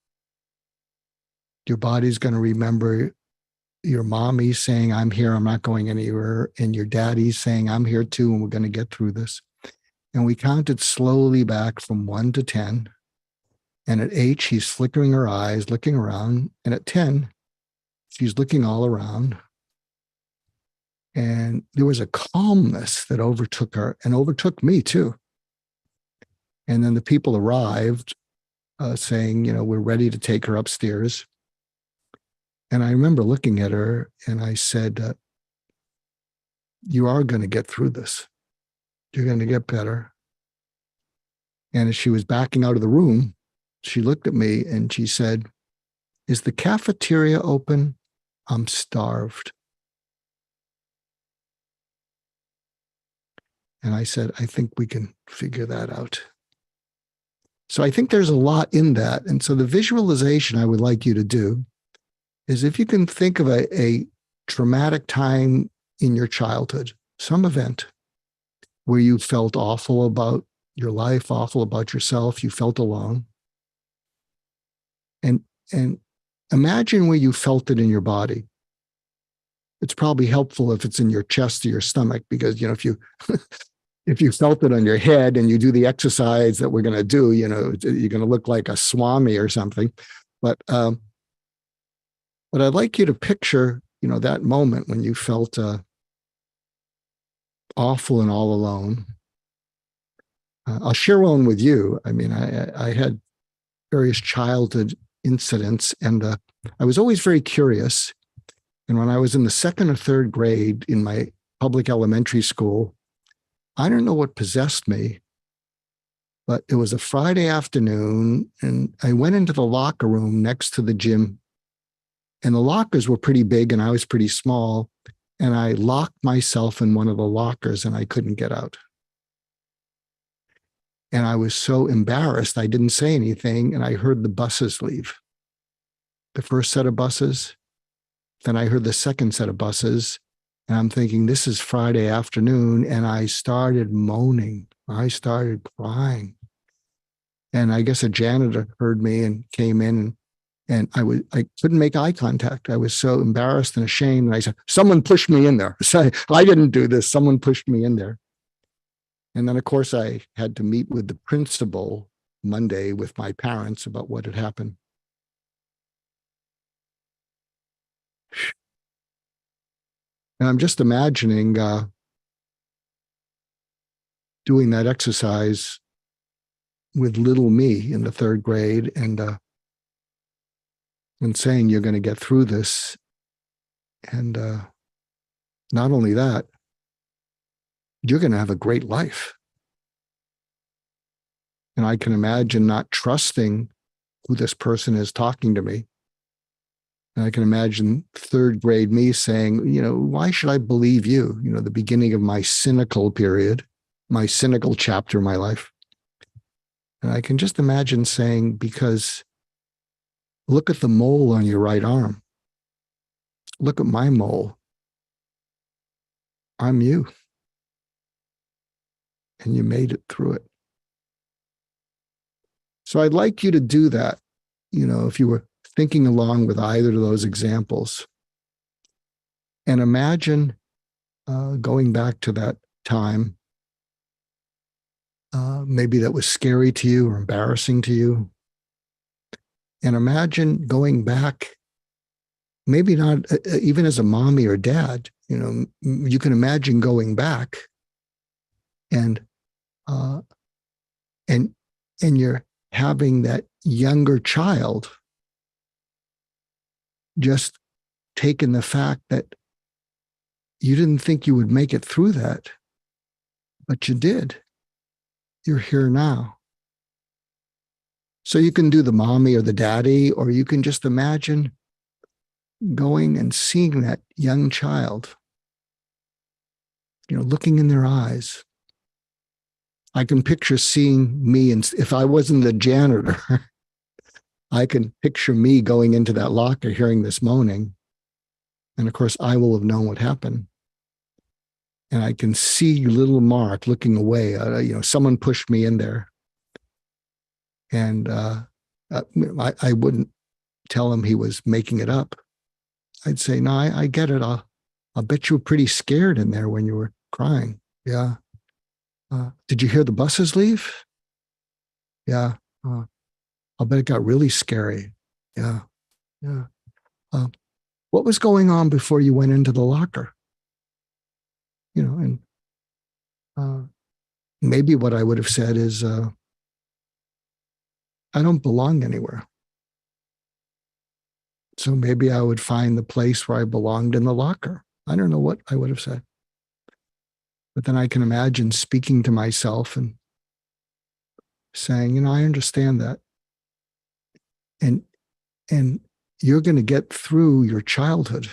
Your body's going to remember your mommy saying, I'm here, I'm not going anywhere. And your daddy's saying, I'm here too, and we're going to get through this. And we counted slowly back from 1 to 10. And at 8, she's flickering her eyes, looking around. And at 10, she's looking all around. And there was a calmness that overtook her and overtook me too. And then the people arrived saying, we're ready to take her upstairs. And I remember looking at her and I said, you are going to get through this. You're going to get better. And as she was backing out of the room, she looked at me and she said, is the cafeteria open? I'm starved. And I said, I think we can figure that out. So I think there's a lot in that. And so the visualization I would like you to do is, if you can think of a traumatic time in your childhood, some event where you felt awful about your life, awful about yourself, you felt alone. And imagine where you felt it in your body. It's probably helpful if it's in your chest or your stomach, because, if you if you felt it on your head and you do the exercise that we're going to do, you're going to look like a swami or something. But I'd like you to picture, that moment when you felt awful and all alone. I'll share one with you. I mean, I had various childhood incidents, and I was always very curious. And when I was in the 2nd or 3rd grade in my public elementary school. I don't know what possessed me, but it was a Friday afternoon, and I went into the locker room next to the gym, and the lockers were pretty big and I was pretty small, and I locked myself in one of the lockers and I couldn't get out. And I was so embarrassed, I didn't say anything, and I heard the buses leave. The first set of buses, then I heard the second set of buses, and I'm thinking, this is Friday afternoon, and I started moaning. I started crying. And I guess a janitor heard me and came in, and I couldn't make eye contact. I was so embarrassed and ashamed. And I said, someone pushed me in there. So I didn't do this. Someone pushed me in there. And then, of course, I had to meet with the principal Monday with my parents about what had happened. And I'm just imagining doing that exercise with little me in the third grade, and saying you're going to get through this. And not only that, you're going to have a great life. And I can imagine not trusting who this person is talking to me. And I can imagine third grade me saying, why should I believe you? The beginning of my cynical period, my cynical chapter of my life. And I can just imagine saying, because look at the mole on your right arm. Look at my mole. I'm you. And you made it through it. So I'd like you to do that, if you were thinking along with either of those examples. And imagine going back to that time, maybe that was scary to you or embarrassing to you. And imagine going back, maybe not even as a mommy or dad, you can imagine going back and you're having that younger child just taking the fact that you didn't think you would make it through that, but you did. You're here now. So you can do the mommy or the daddy, or you can just imagine going and seeing that young child, looking in their eyes. I can picture seeing me, and if I wasn't the janitor, I can picture me going into that locker, hearing this moaning. And of course, I will have known what happened. And I can see little Mark looking away. Someone pushed me in there. And I wouldn't tell him he was making it up. I'd say, no, I get it. I'll bet you were pretty scared in there when you were crying. Yeah. Did you hear the buses leave? Yeah. I'll bet it got really scary. Yeah. Yeah. What was going on before you went into the locker? And maybe what I would have said is, I don't belong anywhere. So maybe I would find the place where I belonged in the locker. I don't know what I would have said. But then I can imagine speaking to myself and saying, I understand that. And you're going to get through your childhood.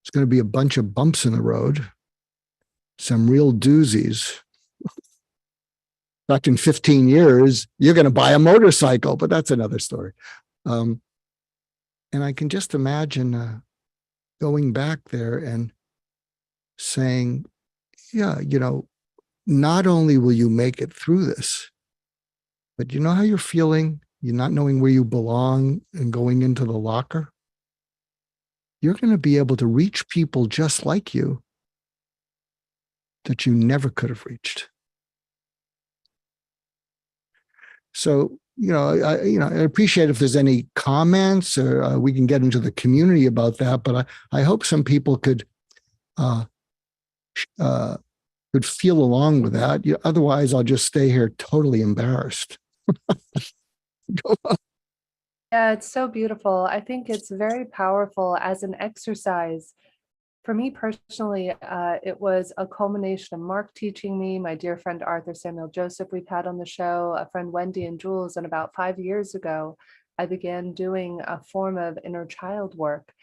It's going to be a bunch of bumps in the road, some real doozies. In fact, in 15 years, you're going to buy a motorcycle, but that's another story. And I can just imagine going back there and saying, yeah, not only will you make it through this, but you know how you're feeling? You're not knowing where you belong and going into the locker? You're going to be able to reach people just like you that you never could have reached. So, I appreciate if there's any comments, or we can get into the community about that. But I hope some people could feel along with that. Otherwise, I'll just stay here totally embarrassed. Go on. Yeah, it's so beautiful. I think it's very powerful as an exercise For me personally, it was a culmination of Mark teaching me, my dear friend Arthur Samuel Joseph we've had on the show, a friend Wendy and Jules, and about 5 years ago, I began doing a form of inner child work.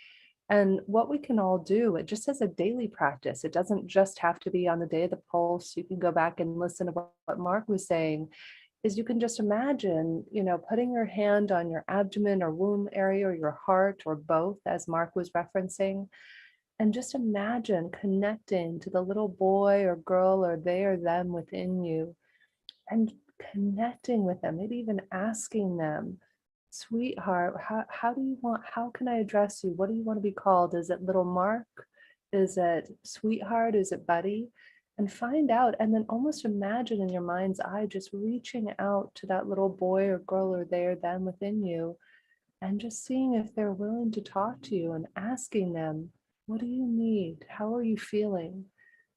And what we can all do, it just as a daily practice. It doesn't just have to be on the day of the pulse. You can go back and listen to what Mark was saying, is you can just imagine, putting your hand on your abdomen or womb area or your heart or both, as Mark was referencing. And just imagine connecting to the little boy or girl or they or them within you and connecting with them, maybe even asking them, sweetheart, how do you want, how can I address you? What do you want to be called? Is it little Mark? Is it sweetheart? Is it buddy? And find out, and then almost imagine in your mind's eye, just reaching out to that little boy or girl or they or them within you and just seeing if they're willing to talk to you and asking them, what do you need? How are you feeling?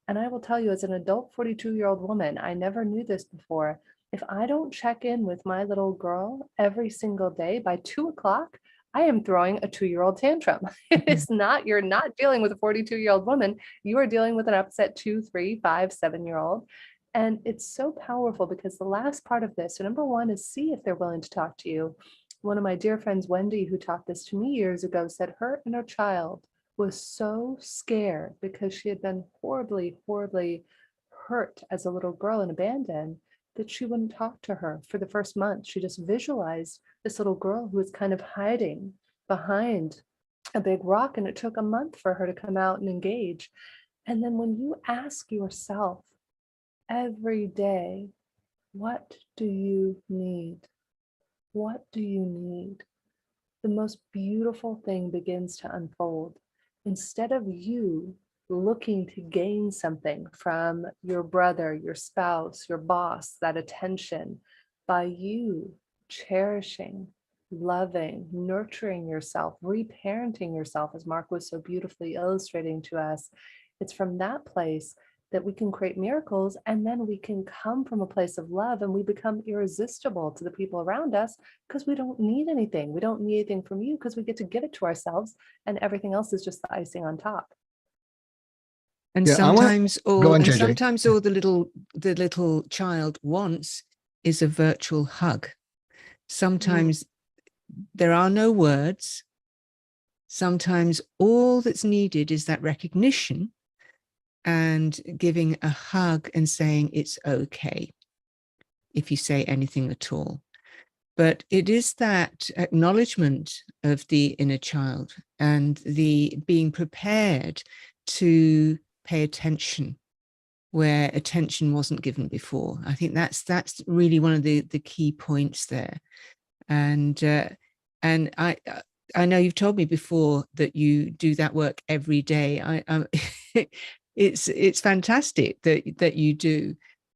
And I will tell you, as an adult 42-year-old woman, I never knew this before. If I don't check in with my little girl every single day, by 2 o'clock, I am throwing a 2-year-old tantrum. It's not, you're not dealing with a 42-year-old woman. You are dealing with an upset 2, 3, 5, 7-year-old. And it's so powerful because the last part of this, so number one is see if they're willing to talk to you. One of my dear friends, Wendy, who taught this to me years ago, said her inner child was so scared because she had been horribly, horribly hurt as a little girl and abandoned that she wouldn't talk to her for the first month. She just visualized this little girl who was kind of hiding behind a big rock, and it took a month for her to come out and engage. And then when you ask yourself every day, what do you need? What do you need? The most beautiful thing begins to unfold. Instead of you looking to gain something from your brother, your spouse, your boss, that attention, by you cherishing, loving, nurturing yourself, reparenting yourself, as Mark was so beautifully illustrating to us, it's from that place that we can create miracles, and then we can come from a place of love and we become irresistible to the people around us because we don't need anything. We don't need anything from you because we get to give it to ourselves, and everything else is just the icing on top. And Yeah, sometimes all on, JJ. sometimes all the little child wants is a virtual hug. Sometimes there are no words. Sometimes all that's needed is that recognition and giving a hug and saying it's okay if you say anything at all. But it is that acknowledgement of the inner child and the being prepared to pay attention where attention wasn't given before. I think that's really one of the key points there. And I know you've told me before that you do that work every day. It's fantastic that you do,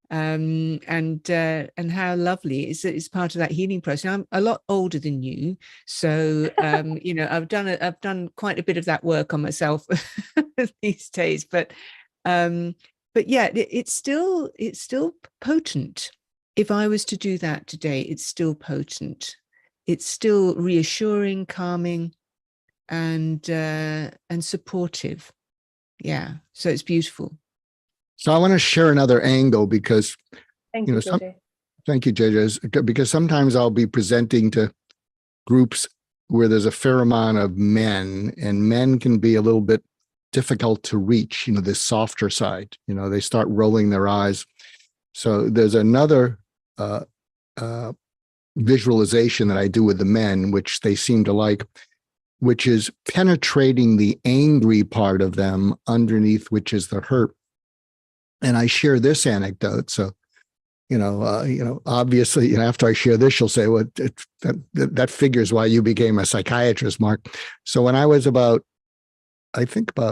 and how lovely it's part of that healing process. I'm a lot older than you, so I've done quite a bit of that work on myself these days. But yeah, it's still potent. If I was to do that today, it's still potent. It's still reassuring, calming, and supportive. Yeah, so it's beautiful. So I want to share another angle because, Thank you, JJ. Thank you, JJ, because sometimes I'll be presenting to groups where there's a fair amount of men, and men can be a little bit difficult to reach, this softer side, they start rolling their eyes. So there's another visualization that I do with the men, which they seem to like, which is penetrating the angry part of them underneath, which is the hurt. And I share this anecdote. So, obviously, after I share this, you'll say, well, that figures why you became a psychiatrist, Mark. So when I was about 4th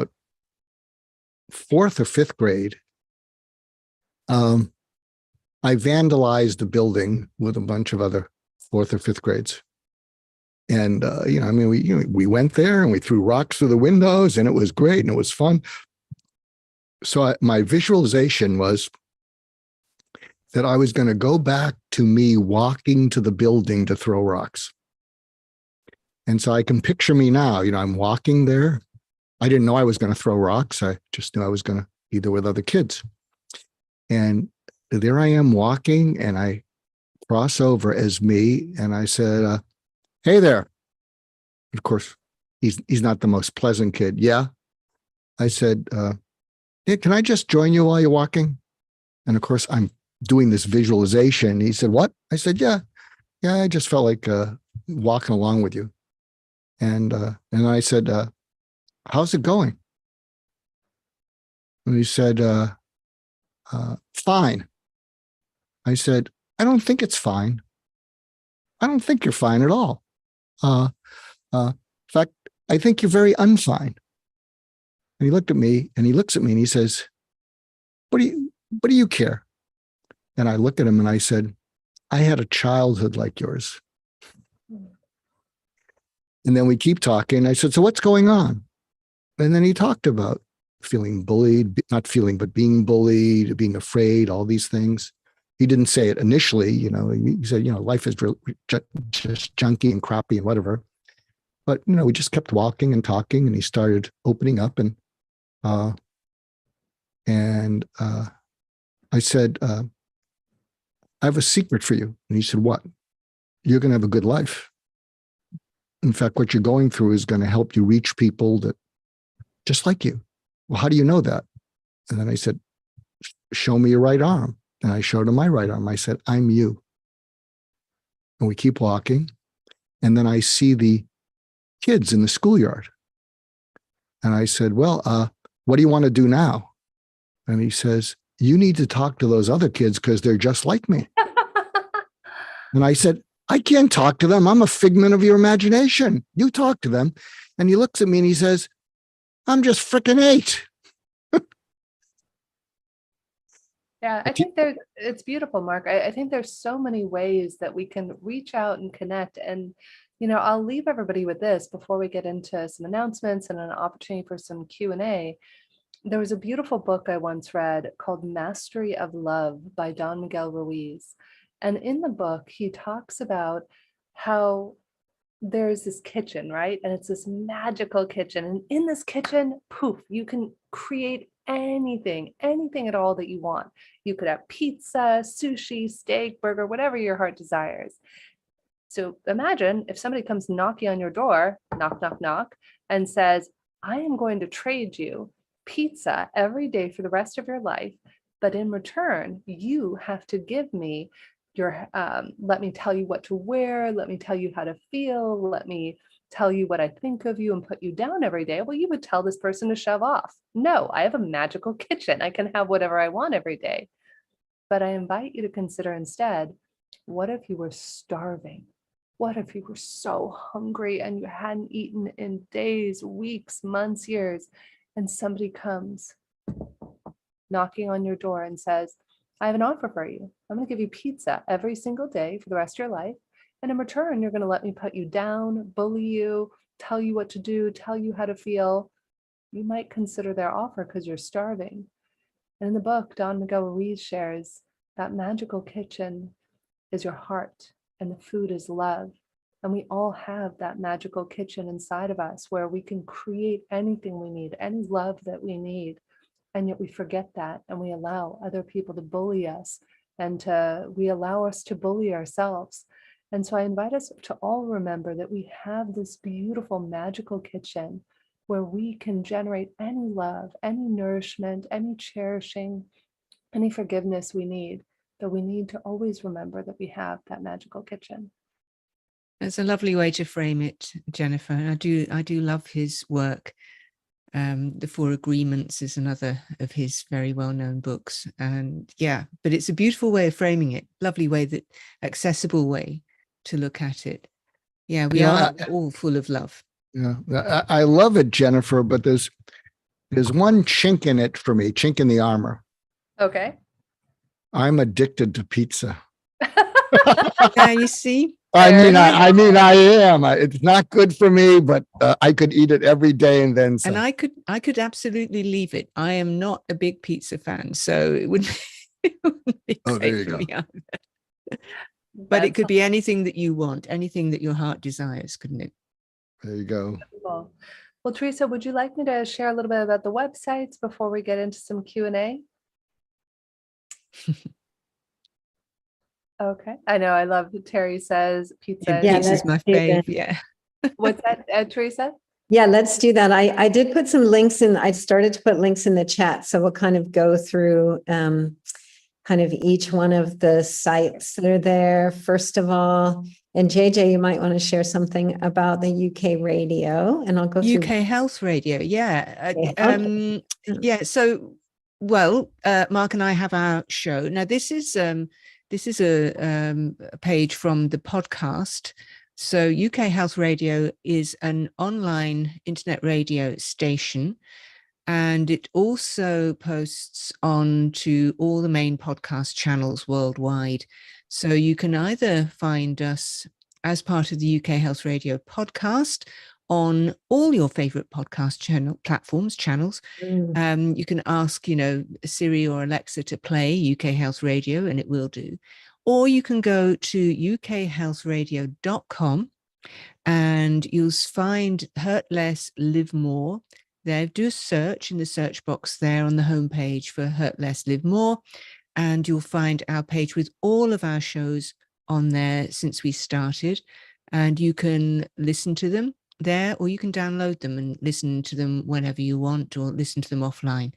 or 5th grade, I vandalized a building with a bunch of other 4th or 5th grades. And, we went there and we threw rocks through the windows, and it was great and it was fun. So my visualization was that I was going to go back to me walking to the building to throw rocks. And so I can picture me now, I'm walking there. I didn't know I was going to throw rocks. I just knew I was going to be there with other kids. And there I am walking, and I cross over as me, and I said, hey there. Of course, he's not the most pleasant kid. Yeah. I said, hey, can I just join you while you're walking? And of course, I'm doing this visualization. He said, what? I said, yeah, I just felt like walking along with you. And I said, how's it going? And he said, fine. I said, I don't think it's fine. I don't think you're fine at all. In fact, I think you're very unfine. And he looked at me, and he looks at me, and he says, what do you care? And I look at him and I said, I had a childhood like yours. And then we keep talking. I said, so what's going on? And then he talked about feeling bullied, not feeling, but being bullied, being afraid, all these things. He didn't say it initially, he said, life is just junky and crappy and whatever. But, we just kept walking and talking, and he started opening up, and I said, I have a secret for you. And he said, what? You're going to have a good life. In fact, what you're going through is going to help you reach people that just like you. Well, how do you know that? And then I said, show me your right arm. And I showed him my right arm. I said, I'm you. And we keep walking. And then I see the kids in the schoolyard. And I said, well, what do you want to do now? And he says, you need to talk to those other kids because they're just like me. And I said, I can't talk to them. I'm a figment of your imagination. You talk to them. And he looks at me and he says, I'm just freaking 8. Yeah, I think it's beautiful, Mark. I think there's so many ways that we can reach out and connect. And, I'll leave everybody with this before we get into some announcements and an opportunity for some Q&A. There was a beautiful book I once read called Mastery of Love by Don Miguel Ruiz. And in the book, he talks about how there's this kitchen, right? And it's this magical kitchen. And in this kitchen, poof, you can create anything at all that you want. You could have pizza, sushi, steak, burger, whatever your heart desires. So imagine if somebody comes knocking on your door, knock, knock, knock, and says, I am going to trade you pizza every day for the rest of your life. But in return, you have to give me your, let me tell you what to wear. Let me tell you how to feel. Let me tell you what I think of you and put you down every day. Well, you would tell this person to shove off. No, I have a magical kitchen. I can have whatever I want every day. But I invite you to consider instead, what if you were starving? What if you were so hungry and you hadn't eaten in days, weeks, months, years, and somebody comes knocking on your door and says, I have an offer for you. I'm going to give you pizza every single day for the rest of your life. And in return, you're going to let me put you down, bully you, tell you what to do, tell you how to feel. You might consider their offer because you're starving. And in the book, Don Miguel Ruiz shares that magical kitchen is your heart and the food is love. And we all have that magical kitchen inside of us where we can create anything we need, any love that we need. And yet we forget that and we allow other people to bully us and we allow us to bully ourselves. And so I invite us to all remember that we have this beautiful magical kitchen where we can generate any love, any nourishment, any cherishing, any forgiveness we need. But we need to always remember that we have that magical kitchen. That's a lovely way to frame it, Jennifer. And I do love his work. The 4 Agreements is another of his very well-known books. And yeah, but it's a beautiful way of framing it. Lovely way, that accessible way to look at it. Yeah, we are all full of love. Yeah, I love it, Jennifer, but there's one chink in it for me, chink in the armor. Okay. I'm addicted to pizza. Yeah, you see? I mean, I am. It's not good for me, but I could eat it every day and then some. And I could absolutely leave it. I am not a big pizza fan, so it wouldn't be great for me either. But it could be anything that you want, anything that your heart desires, couldn't it? There you go. Well, Teresa, would you like me to share a little bit about the websites before we get into some Q&A? Okay. I know. I love that Terry says pizza. Yeah, pizza's my fave. Yeah. What's that, Teresa? Yeah, let's do that. I did put some links in. I started to put links in the chat. So we'll kind of go through kind of each one of the sites that are there. First of all, and JJ, you might want to share something about the UK radio, and I'll go through UK Health Radio. Yeah. Yeah. So, well, Mark and I have our show. Now, this is a page from the podcast. So UK Health Radio is an online internet radio station, and it also posts on to all the main podcast channels worldwide. So you can either find us as part of the UK Health Radio podcast on all your favorite podcast channels. You can ask, Siri or Alexa to play UK Health Radio, and it will do. Or you can go to ukhealthradio.com and you'll find Hurt Less, Live More. There, do a search in the search box there on the homepage for Hurt Less, Live More, and you'll find our page with all of our shows on there since we started, and you can listen to them there, or you can download them and listen to them whenever you want, or listen to them offline.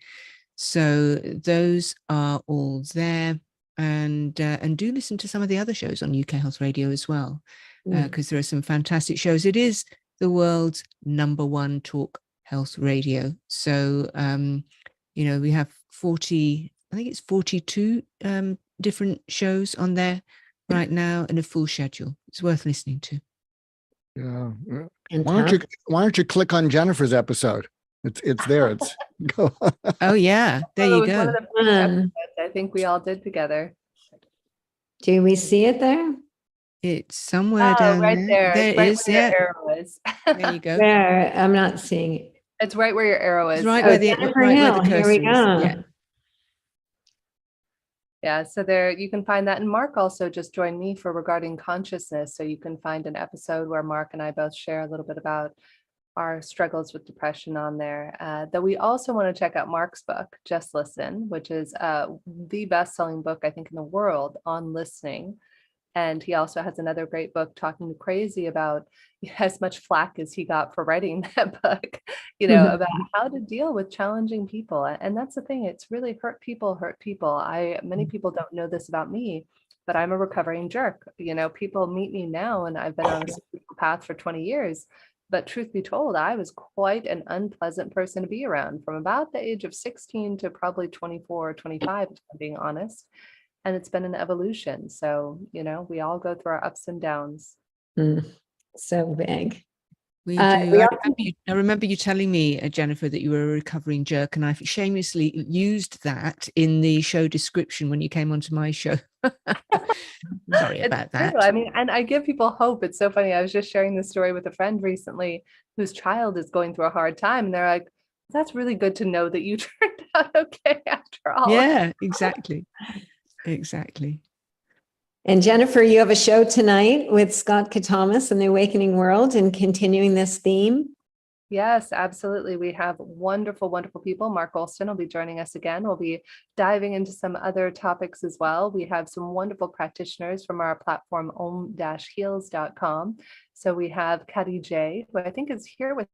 So those are all there, and do listen to some of the other shows on UK Health Radio as well, because there are some fantastic shows. It is the world's #1 talk health radio. So we have 42 different shows on there right now, and a full schedule. It's worth listening to. Yeah. Why don't you click on Jennifer's episode? It's there. It's go. Oh yeah, there you go. One of the first episodes I think we all did together. Do we see it there? It's somewhere down right there. There it right is. where Yeah. your arrow is. There you go. Where? I'm not seeing it. It's right where your arrow is. It's right where the Here we cursor go. is. Yeah. Yeah, so there you can find that. And Mark also just joined me for Regarding Consciousness. So you can find an episode where Mark and I both share a little bit about our struggles with depression on there. Though we also want to check out Mark's book, Just Listen, which is the best-selling book, I think, in the world on listening. And he also has another great book, Talking to Crazy, about as much flack as he got for writing that book, about how to deal with challenging people. And that's the thing, it's really hurt people. Many people don't know this about me, but I'm a recovering jerk. People meet me now, and I've been on a spiritual path for 20 years. But truth be told, I was quite an unpleasant person to be around from about the age of 16 to probably 24 or 25, if I'm being honest. And it's been an evolution. So, we all go through our ups and downs. So big. We do. I remember you telling me, Jennifer, that you were a recovering jerk, and I shamelessly used that in the show description when you came onto my show. Sorry about that. True. I mean, and I give people hope. It's so funny. I was just sharing this story with a friend recently whose child is going through a hard time. And they're like, that's really good to know that you turned out okay after all. Yeah, exactly. Exactly. And Jennifer, you have a show tonight with Scott Katamas and the Awakening World, and continuing this theme. Yes, absolutely. We have wonderful, wonderful people. Mark Goulston will be joining us again. We'll be diving into some other topics as well. We have some wonderful practitioners from our platform, om-heals.com. So we have Kati J, who I think is here with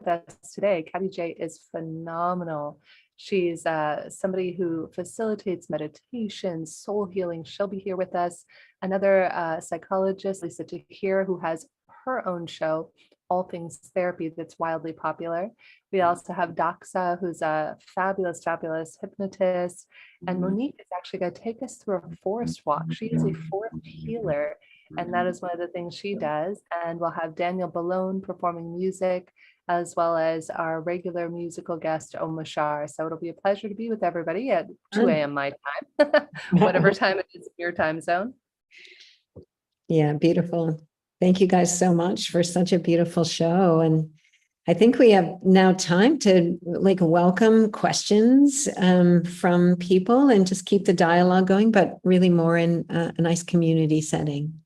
us today. Kati J is phenomenal. She's somebody who facilitates meditation, soul healing. She'll be here with us. Another psychologist, Lisa Tahir, who has her own show, All Things Therapy, that's wildly popular. We also have Doxa, who's a fabulous, fabulous hypnotist. And Monique is actually going to take us through a forest walk. She is a forest healer, and that is one of the things she does. And we'll have Daniel Balone performing music, as well as our regular musical guest, Om Mashar. So it'll be a pleasure to be with everybody at 2 a.m. my time, whatever time it is in your time zone. Yeah, beautiful. Thank you guys so much for such a beautiful show. And I think we have now time to welcome questions from people and just keep the dialogue going, but really more in a nice community setting.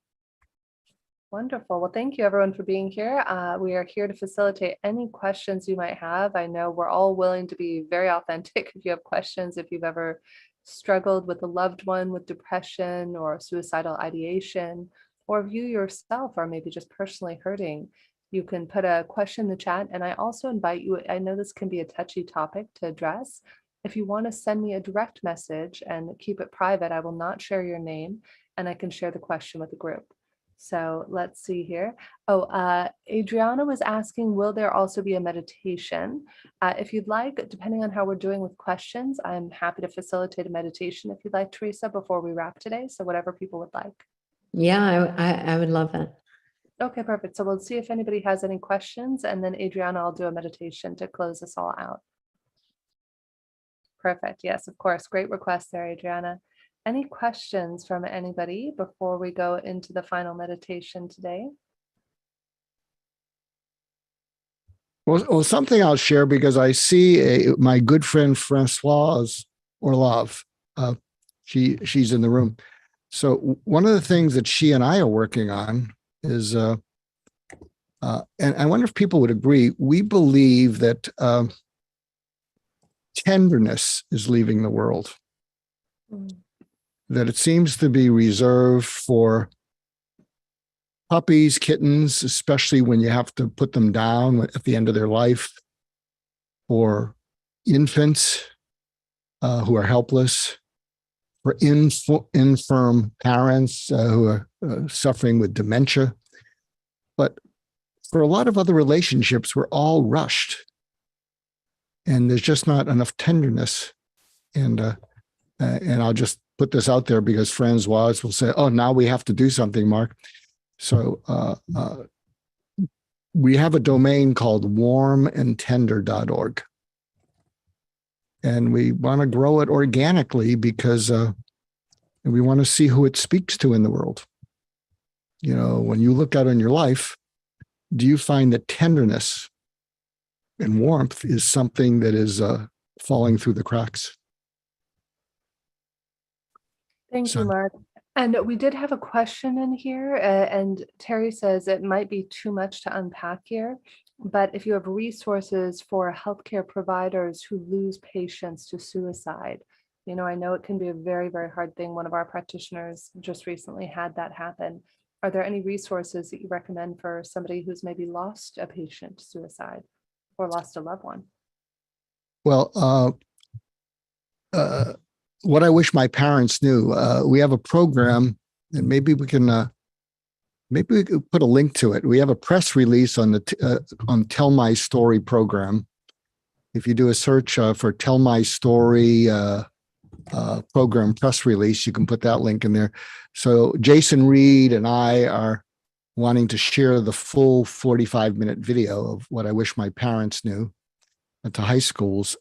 Wonderful. Well, thank you everyone for being here. We are here to facilitate any questions you might have. I know we're all willing to be very authentic if you have questions, if you've ever struggled with a loved one with depression or suicidal ideation, or if you yourself are maybe just personally hurting, you can put a question in the chat. And I also invite you, I know this can be a touchy topic to address. If you want to send me a direct message and keep it private, I will not share your name and I can share the question with the group. So let's see here. Adriana was asking, will there also be a meditation? If you'd like, depending on how we're doing with questions, I'm happy to facilitate a meditation if you'd like, Teresa, before we wrap today. So whatever people would like. Yeah, I would love that. Okay, perfect. So we'll see if anybody has any questions, and then Adriana, I'll do a meditation to close this all out. Perfect. Yes, of course. Great request there, Adriana. Any questions from anybody before we go into the final meditation today? Well, something I'll share because I see my good friend Françoise Orlov. She's in the room. So one of the things that she and I are working on is, and I wonder if people would agree, we believe that tenderness is leaving the world. That it seems to be reserved for puppies, kittens, especially when you have to put them down at the end of their life, for infants who are helpless, for infirm parents who are suffering with dementia. But for a lot of other relationships, we're all rushed. And there's just not enough tenderness. And I'll just put this out there because Françoise will say, oh, now we have to do something, Mark. So we have a domain called warmandtender.org. And we want to grow it organically because we want to see who it speaks to in the world. You know, when you look out on your life, do you find that tenderness and warmth is something that is falling through the cracks? Thank you, Mark. And we did have a question in here, and Terry says it might be too much to unpack here, but if you have resources for healthcare providers who lose patients to suicide, you know, I know it can be a very, very hard thing. One of our practitioners just recently had that happen. Are there any resources that you recommend for somebody who's maybe lost a patient to suicide or lost a loved one? Well, what I wish my parents knew, we have a program, and maybe we could put a link to it. We have a press release on the on Tell My Story program. If you do a search for Tell My Story program press release, you can put that link in there. So Jason Reed and I are wanting to share the full 45-minute video of what I wish my parents knew to high schools.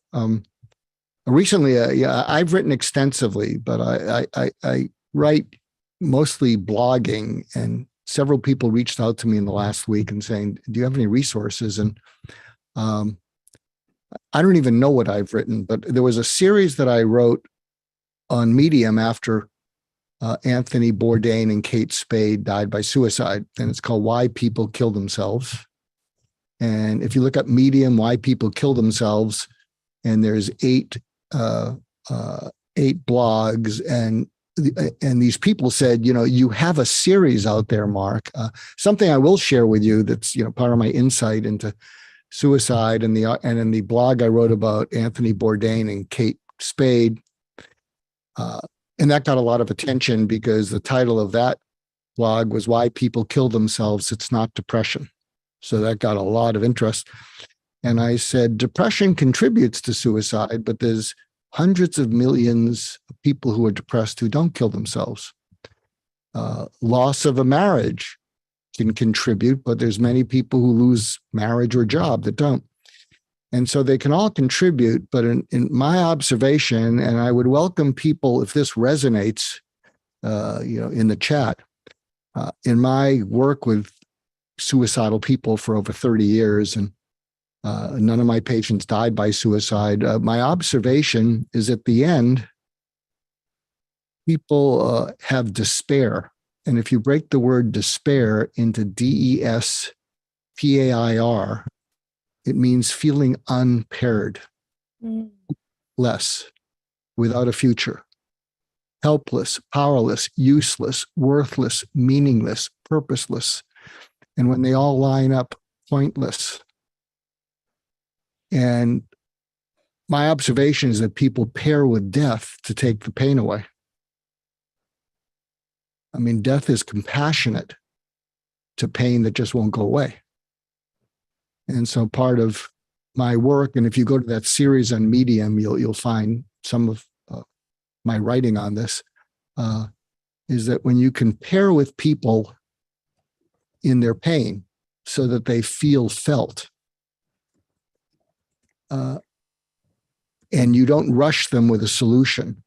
Recently, I've written extensively, but I write mostly blogging, and several people reached out to me in the last week and saying, do you have any resources? And I don't even know what I've written, but there was a series that I wrote on Medium after Anthony Bourdain and Kate Spade died by suicide, and it's called Why People Kill Themselves. And if you look up Medium, Why People Kill Themselves, and there's 8 blogs, and these people said, you know, you have a series out there, Mark. Something I will share with you that's, you know, part of my insight into suicide, and in the blog I wrote about Anthony Bourdain and Kate Spade, and that got a lot of attention because the title of that blog was Why People Kill Themselves. It's Not Depression. So that got a lot of interest. And I said, depression contributes to suicide, but there's hundreds of millions of people who are depressed who don't kill themselves. Loss of a marriage can contribute, but there's many people who lose marriage or job that don't. And so they can all contribute, but in my observation, and I would welcome people if this resonates, you know, in the chat, in my work with suicidal people for over 30 years, and none of my patients died by suicide. My observation is at the end, people have despair And if you break the word despair into DESPAIR, it means feeling unpaired, less, without a future, helpless, powerless, useless, worthless, meaningless, purposeless. And when they all line up, pointless. And my observation is that people pair with death to take the pain away. I mean, death is compassionate to pain that just won't go away. And so part of my work, and if you go to that series on Medium, you'll find some of my writing on this, is that when you can pair with people in their pain so that they feel felt, and you don't rush them with a solution,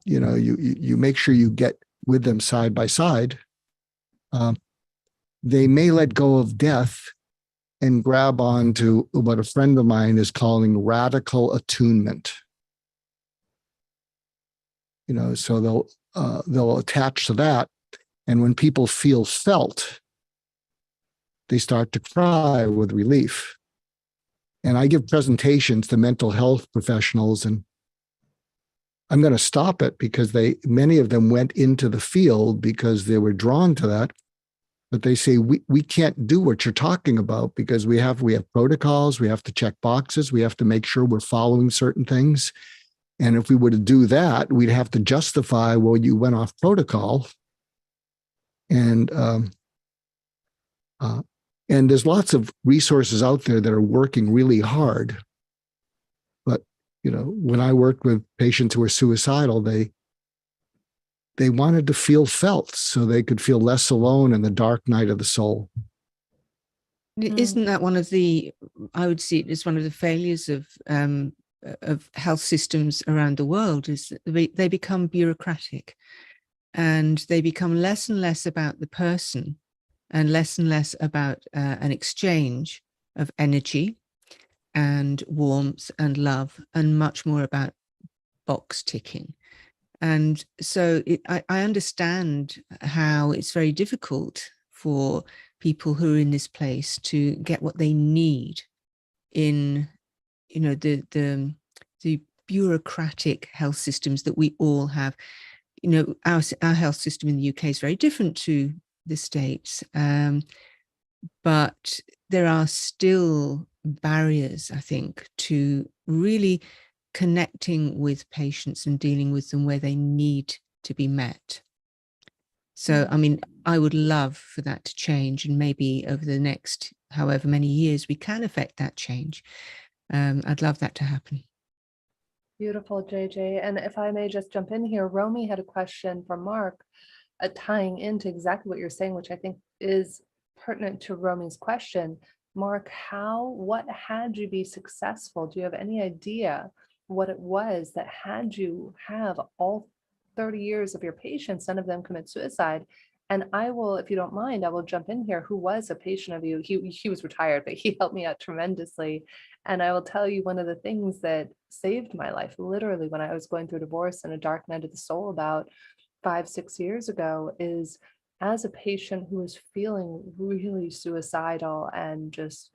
you know, you make sure you get with them side by side, they may let go of death and grab on to what a friend of mine is calling radical attunement. You know, so they'll attach to that. And when people feel felt, they start to cry with relief. And I give presentations to mental health professionals, and I'm going to stop it because many of them went into the field because they were drawn to that. But they say, we can't do what you're talking about because we have protocols, we have to check boxes, we have to make sure we're following certain things. And if we were to do that, we'd have to justify, well, you went off protocol. And there's lots of resources out there that are working really hard. But, you know, when I worked with patients who were suicidal, they wanted to feel felt so they could feel less alone in the dark night of the soul. Isn't that one of the, I would see it as one of the failures of health systems around the world, is that they become bureaucratic and they become less and less about the person and less about an exchange of energy and warmth and love, and much more about box ticking. And so I understand how it's very difficult for people who are in this place to get what they need in, you know, the bureaucratic health systems that we all have. You know, our health system in the UK is very different to the States, but there are still barriers, I think, to really connecting with patients and dealing with them where they need to be met. So, I mean, I would love for that to change, and maybe over the next however many years we can affect that change. I'd love that to happen. Beautiful, JJ. And if I may just jump in here, Romy had a question for Mark, tying into exactly what you're saying, which I think is pertinent to Romy's question. Mark, what had you be successful? Do you have any idea what it was that had you have all 30 years of your patients, none of them commit suicide? And I will, if you don't mind, I will jump in here. Who was a patient of you? He was retired, but he helped me out tremendously. And I will tell you, one of the things that saved my life, literally when I was going through divorce and a dark night of the soul about 5-6 years ago, is as a patient who was feeling really suicidal and just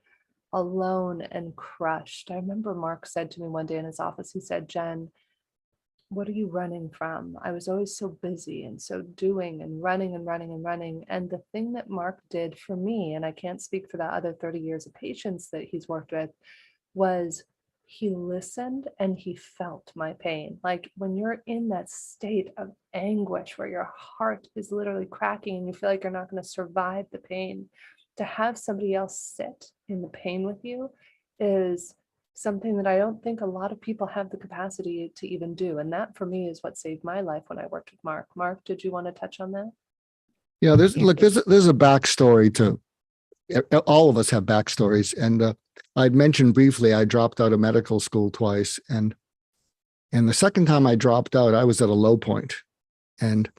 alone and crushed. I remember Mark said to me one day in his office, he said, "Jen, what are you running from? I was always so busy and so doing and running and running and running." And the thing that Mark did for me, and I can't speak for the other 30 years of patients that he's worked with, was he listened and he felt my pain. Like when you're in that state of anguish where your heart is literally cracking and you feel like you're not going to survive the pain, to have somebody else sit in the pain with you is something that I don't think a lot of people have the capacity to even do. And that for me is what saved my life when I worked with Mark. Mark, did you want to touch on that? Yeah, there's a backstory to all of us have backstories. And I'd mentioned briefly, I dropped out of medical school twice. And the second time I dropped out, I was at a low point. And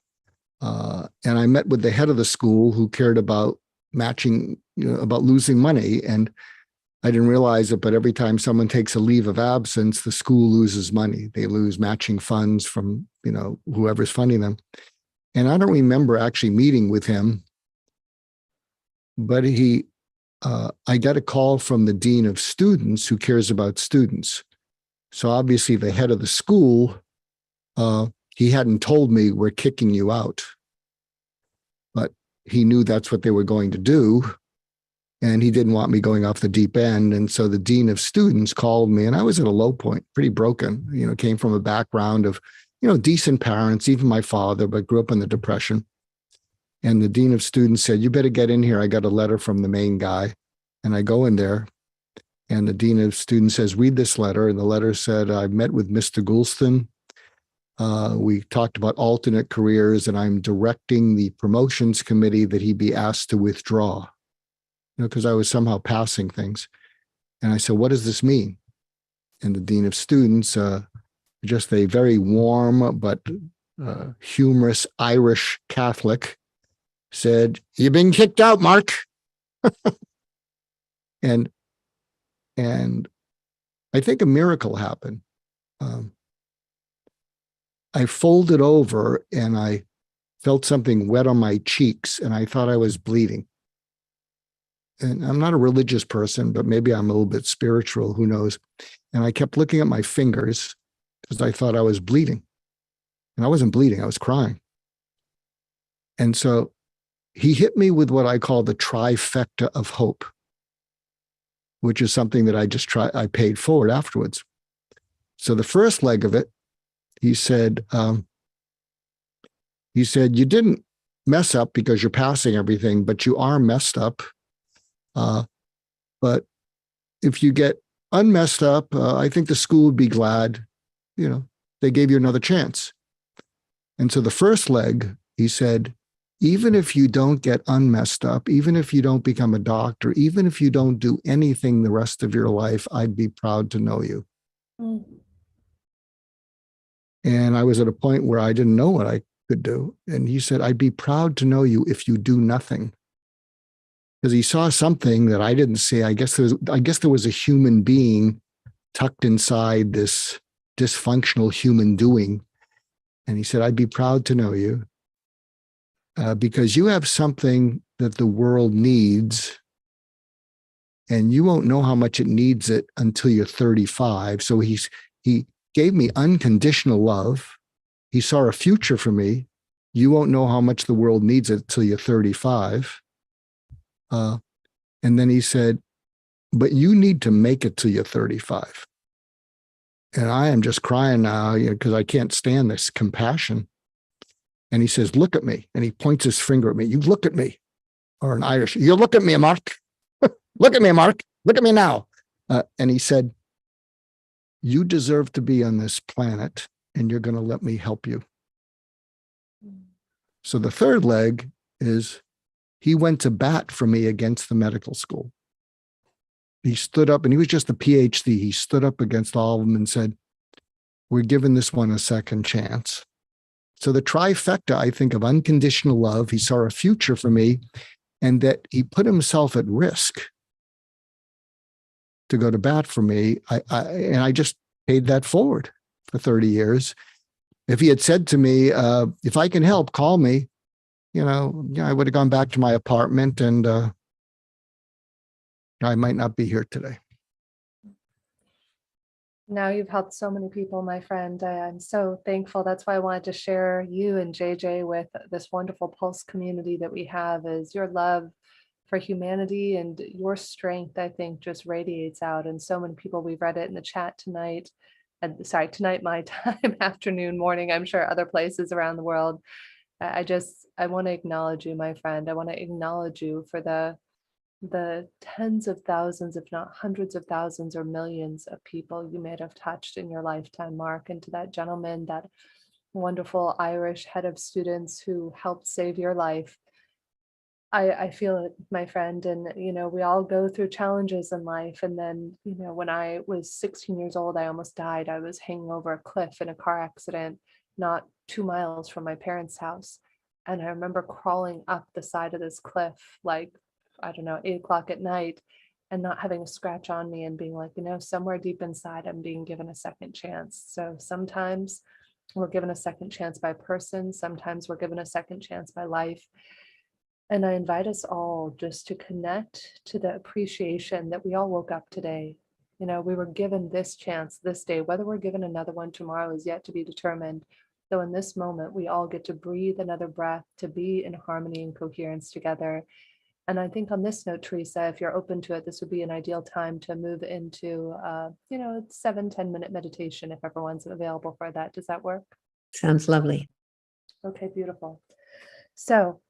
I met with the head of the school who cared about matching, about losing money. And I didn't realize it, but every time someone takes a leave of absence, the school loses money. They lose matching funds from, whoever's funding them. And I don't remember actually meeting with him, but I got a call from the dean of students who cares about students. So obviously the head of the school, he hadn't told me we're kicking you out, but he knew that's what they were going to do. And he didn't want me going off the deep end. And so the dean of students called me, and I was at a low point, pretty broken, came from a background of, decent parents, even my father, but grew up in the Depression. And the dean of students said, you better get in here. I got a letter from the main guy. And I go in there, and the dean of students says, read this letter. And the letter said, I met with Mr. Goulston. We talked about alternate careers, and I'm directing the promotions committee that he be asked to withdraw, because I was somehow passing things. And I said, what does this mean? And the dean of students, just a very warm but humorous Irish Catholic, said, you've been kicked out, Mark. And I think a miracle happened. I folded over and I felt something wet on my cheeks, and I thought I was bleeding. And I'm not a religious person, but maybe I'm a little bit spiritual, who knows? And I kept looking at my fingers because I thought I was bleeding. And I wasn't bleeding, I was crying. And so he hit me with what I call the trifecta of hope, which is something that I paid forward afterwards. So the first leg of it, he said, you didn't mess up because you're passing everything, but you are messed up. But if you get unmessed up, I think the school would be glad, they gave you another chance. And so the first leg, he said, even if you don't get unmessed up, even if you don't become a doctor, even if you don't do anything the rest of your life, I'd be proud to know you. Mm. And I was at a point where I didn't know what I could do. And he said, I'd be proud to know you if you do nothing. Because he saw something that I didn't see. I guess there was a human being tucked inside this dysfunctional human doing. And he said, I'd be proud to know you because you have something that the world needs, and you won't know how much it needs it until you're 35. So he gave me unconditional love. He saw a future for me. You won't know how much the world needs it until you're 35. And then he said, but you need to make it till you're 35. And I am just crying now, because I can't stand this compassion. And he says, look at me. And he points his finger at me. You look at me. Or in Irish, you look at me, Mark. Look at me, Mark. Look at me now. And he said, you deserve to be on this planet, and you're going to let me help you. So the third leg is he went to bat for me against the medical school. He stood up, and he was just a PhD. He stood up against all of them and said, we're giving this one a second chance. So the trifecta, I think, of unconditional love, he saw a future for me, and that he put himself at risk to go to bat for me. And I just paid that forward for 30 years. If he had said to me, if I can help, call me, I would have gone back to my apartment, and I might not be here today. Now you've helped so many people, my friend. I'm so thankful. That's why I wanted to share you and JJ with this wonderful Pulse community that we have. Is your love for humanity and your strength, I think, just radiates out. And so many people, we've read it in the chat tonight. And sorry, tonight, my time, afternoon, morning, I'm sure other places around the world. I want to acknowledge you, my friend. I want to acknowledge you for the tens of thousands, if not hundreds of thousands or millions of people you may have touched in your lifetime, Mark. And to that gentleman, that wonderful Irish head of students who helped save your life, I feel it, my friend. And, we all go through challenges in life. And then, when I was 16 years old, I almost died. I was hanging over a cliff in a car accident, not 2 miles from my parents' house. And I remember crawling up the side of this cliff, like, I don't know, 8 o'clock at night, and not having a scratch on me, and being like, somewhere deep inside, I'm being given a second chance. So sometimes We're given a second chance by person. Sometimes we're given a second chance by life. And I invite us all just to connect to the appreciation that we all woke up today. You know, we were given this chance this day. Whether we're given another one tomorrow is yet to be determined. So in this moment, we all get to breathe another breath, to be in harmony and coherence together. And I think on this note, Teresa, if you're open to it, this would be an ideal time to move into, 7-10 minute meditation if everyone's available for that. Does that work? Sounds lovely. Okay, beautiful. So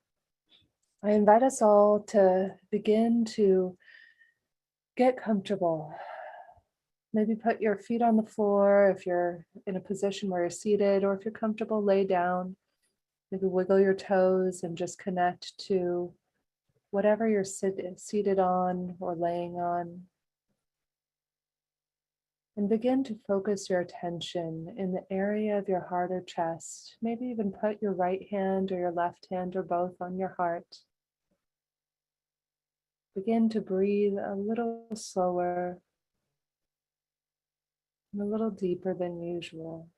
I invite us all to begin to get comfortable. Maybe put your feet on the floor if you're in a position where you're seated, or if you're comfortable, lay down. Maybe wiggle your toes and just connect to whatever you're seated on or laying on. And begin to focus your attention in the area of your heart or chest. Maybe even put your right hand or your left hand or both on your heart. Begin to breathe a little slower and a little deeper than usual.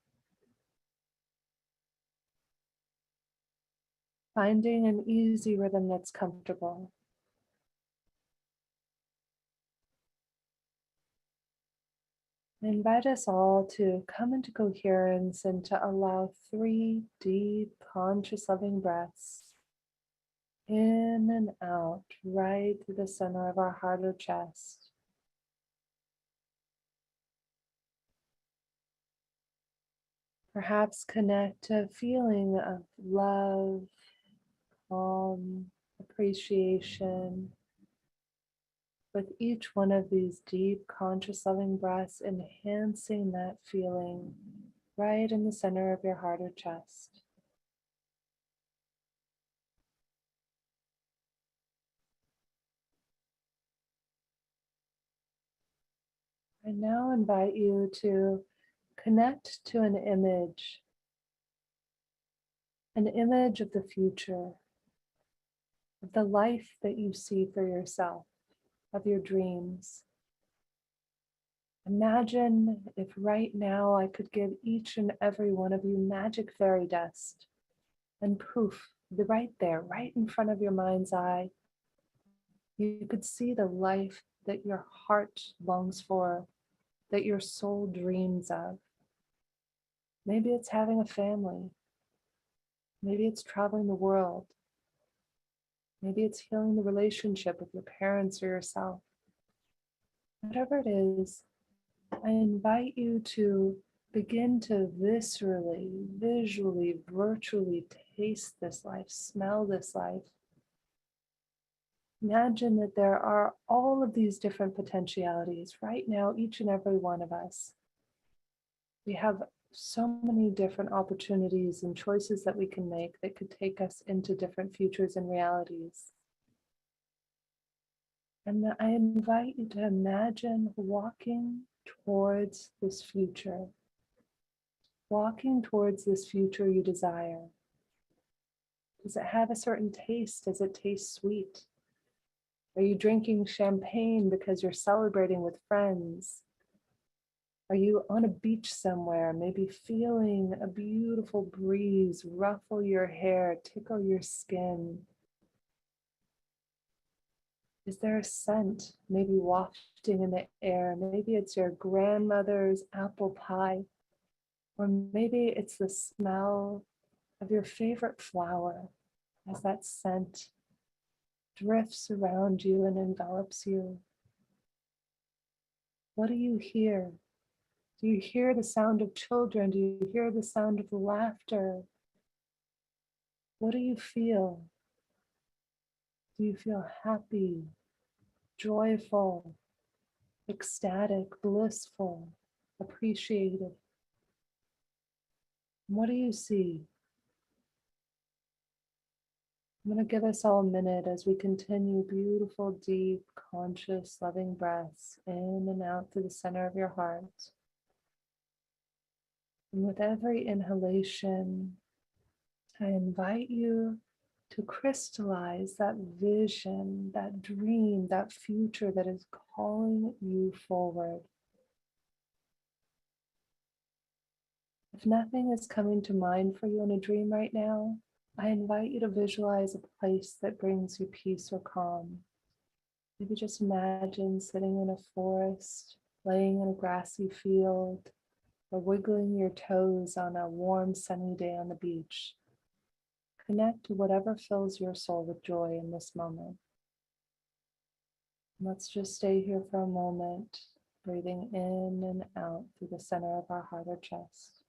Finding an easy rhythm that's comfortable. I invite us all to come into coherence and to allow 3 deep, conscious, loving breaths in and out, right through the center of our heart or chest. Perhaps connect to a feeling of love, calm, appreciation. With each one of these deep, conscious, loving breaths, enhancing that feeling right in the center of your heart or chest. I now invite you to connect to an image of the future, of the life that you see for yourself, of your dreams. Imagine if right now I could give each and every one of you magic fairy dust, and poof, right there, right in front of your mind's eye, you could see the life that your heart longs for, that your soul dreams of. Maybe it's having a family. Maybe it's traveling the world. Maybe it's healing the relationship with your parents or yourself. Whatever it is, I invite you to begin to viscerally, visually, virtually taste this life, smell this life. Imagine that there are all of these different potentialities right now, each and every one of us. We have so many different opportunities and choices that we can make that could take us into different futures and realities. And I invite you to imagine walking towards this future, walking towards this future you desire. Does it have a certain taste? Does it taste sweet? Are you drinking champagne because you're celebrating with friends? Are you on a beach somewhere, maybe feeling a beautiful breeze ruffle your hair, tickle your skin? Is there a scent maybe wafting in the air? Maybe it's your grandmother's apple pie, or maybe it's the smell of your favorite flower as that scent drifts around you and envelops you. What do you hear? Do you hear the sound of children? Do you hear the sound of laughter? What do you feel? Do you feel happy, joyful, ecstatic, blissful, appreciated? What do you see? I'm going to give us all a minute as we continue beautiful, deep, conscious, loving breaths in and out through the center of your heart. And with every inhalation, I invite you to crystallize that vision, that dream, that future that is calling you forward. If nothing is coming to mind for you in a dream right now, I invite you to visualize a place that brings you peace or calm. Maybe just imagine sitting in a forest, laying in a grassy field, or wiggling your toes on a warm, sunny day on the beach. Connect to whatever fills your soul with joy in this moment. Let's just stay here for a moment, breathing in and out through the center of our heart or chest.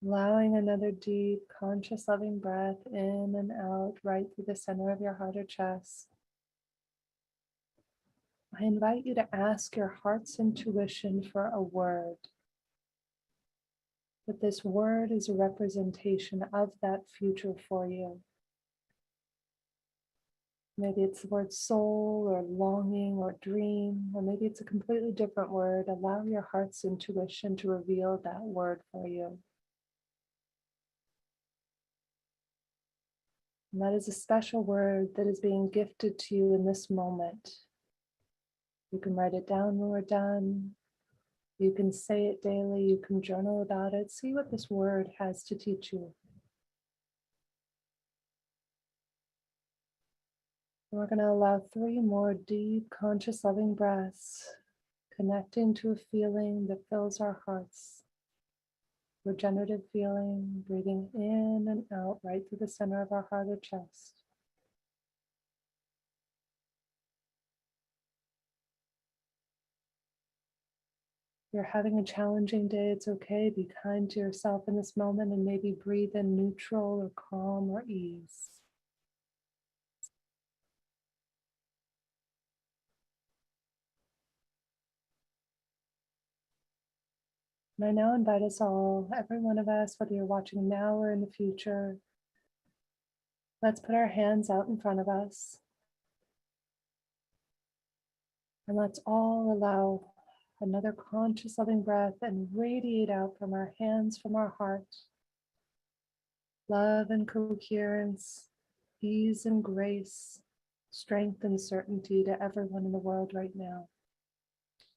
Allowing another deep, conscious, loving breath in and out right through the center of your heart or chest. I invite you to ask your heart's intuition for a word. But this word is a representation of that future for you. Maybe it's the word soul or longing or dream, or maybe it's a completely different word. Allow your heart's intuition to reveal that word for you. And that is a special word that is being gifted to you in this moment. You can write it down when we're done. You can say it daily. You can journal about it. See what this word has to teach you. And we're going to allow 3 more deep, conscious, loving breaths, connecting to a feeling that fills our hearts. Regenerative feeling, breathing in and out right through the center of our heart or chest. If you're having a challenging day, it's okay. Be kind to yourself in this moment and maybe breathe in neutral or calm or ease. And I now invite us all, every one of us, whether you're watching now or in the future, let's put our hands out in front of us. And let's all allow another conscious, loving breath and radiate out from our hands, from our heart. Love and coherence, ease and grace, strength and certainty to everyone in the world right now.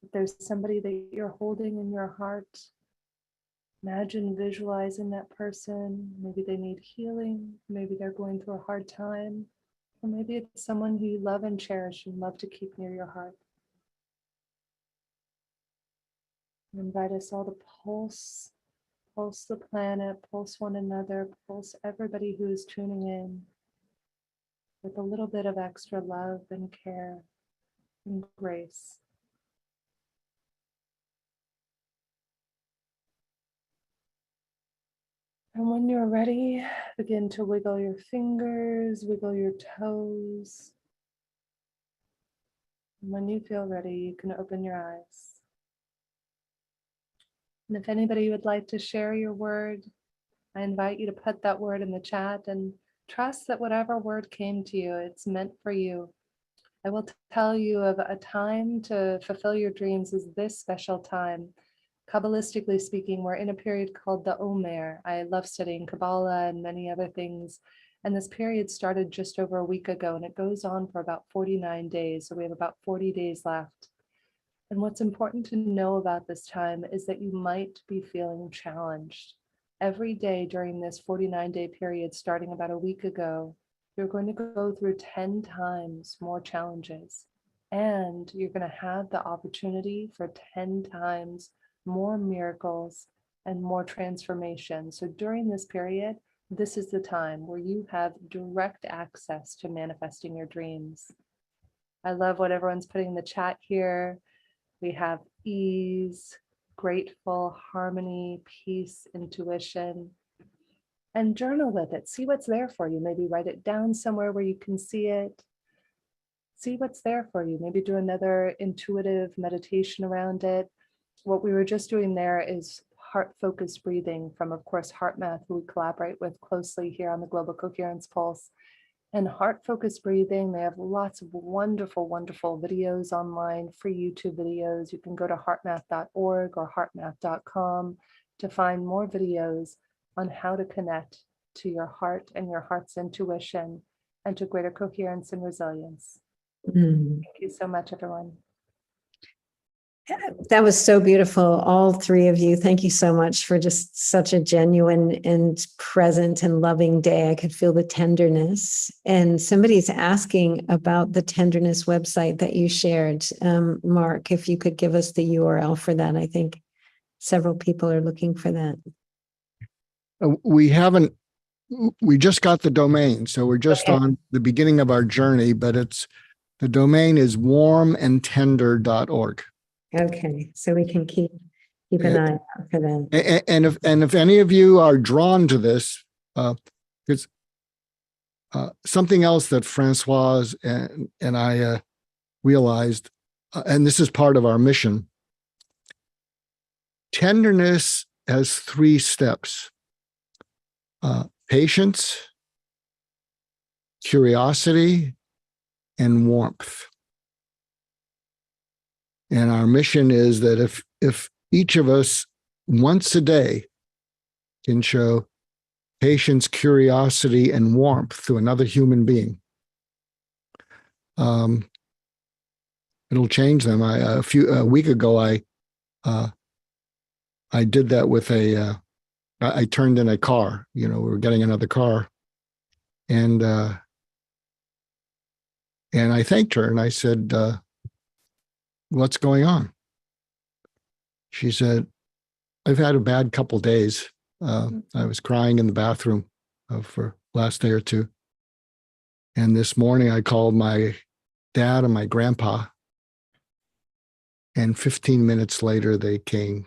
If there's somebody that you're holding in your heart, imagine visualizing that person. Maybe they need healing. Maybe they're going through a hard time. Or maybe it's someone who you love and cherish and love to keep near your heart. I invite us all to pulse the planet, pulse one another, pulse everybody who is tuning in with a little bit of extra love and care and grace. And when you're ready, begin to wiggle your fingers, wiggle your toes. And when you feel ready, you can open your eyes. And if anybody would like to share your word, I invite you to put that word in the chat and trust that whatever word came to you, it's meant for you. I will tell you of a time to fulfill your dreams is this special time. Kabbalistically speaking, we're in a period called the Omer. I love studying Kabbalah and many other things. And this period started just over a week ago, and it goes on for about 49 days. So we have about 40 days left. And what's important to know about this time is that you might be feeling challenged. Every day during this 49-day period, starting about a week ago, you're going to go through 10 times more challenges. And you're going to have the opportunity for 10 times more miracles and more transformation. So during this period, this is the time where you have direct access to manifesting your dreams. I love what everyone's putting in the chat here. We have ease, grateful, harmony, peace, intuition, and journal with it. See what's there for you. Maybe write it down somewhere where you can see it. See what's there for you. Maybe do another intuitive meditation around it. What we were just doing there is heart-focused breathing from, of course, HeartMath, who we collaborate with closely here on the Global Coherence Pulse. And heart-focused breathing, they have lots of wonderful, wonderful videos online, free YouTube videos. You can go to heartmath.org or heartmath.com to find more videos on how to connect to your heart and your heart's intuition and to greater coherence and resilience. Thank you so much, everyone. That was so beautiful, all three of you. Thank you so much for just such a genuine and present and loving day. I could feel the tenderness. And somebody's asking about the tenderness website that you shared. Mark, if you could give us the URL for that. I think several people are looking for that. We just got the domain, so we're just on the beginning of our journey, but the domain is warmandtender.org. Okay, so we can keep an eye out for that. And if any of you are drawn to this, it's something else that Francoise and I realized, and this is part of our mission. Tenderness has 3 steps: patience, curiosity, and warmth. And our mission is that if each of us once a day can show patience, curiosity, and warmth to another human being, it'll change them. A week ago, I did that with I turned in a car. We were getting another car, and I thanked her and I said, "What's going on?" She said, "I've had a bad couple days. I was crying in the bathroom for last day or two. And this morning I called my dad and my grandpa. And 15 minutes later, they came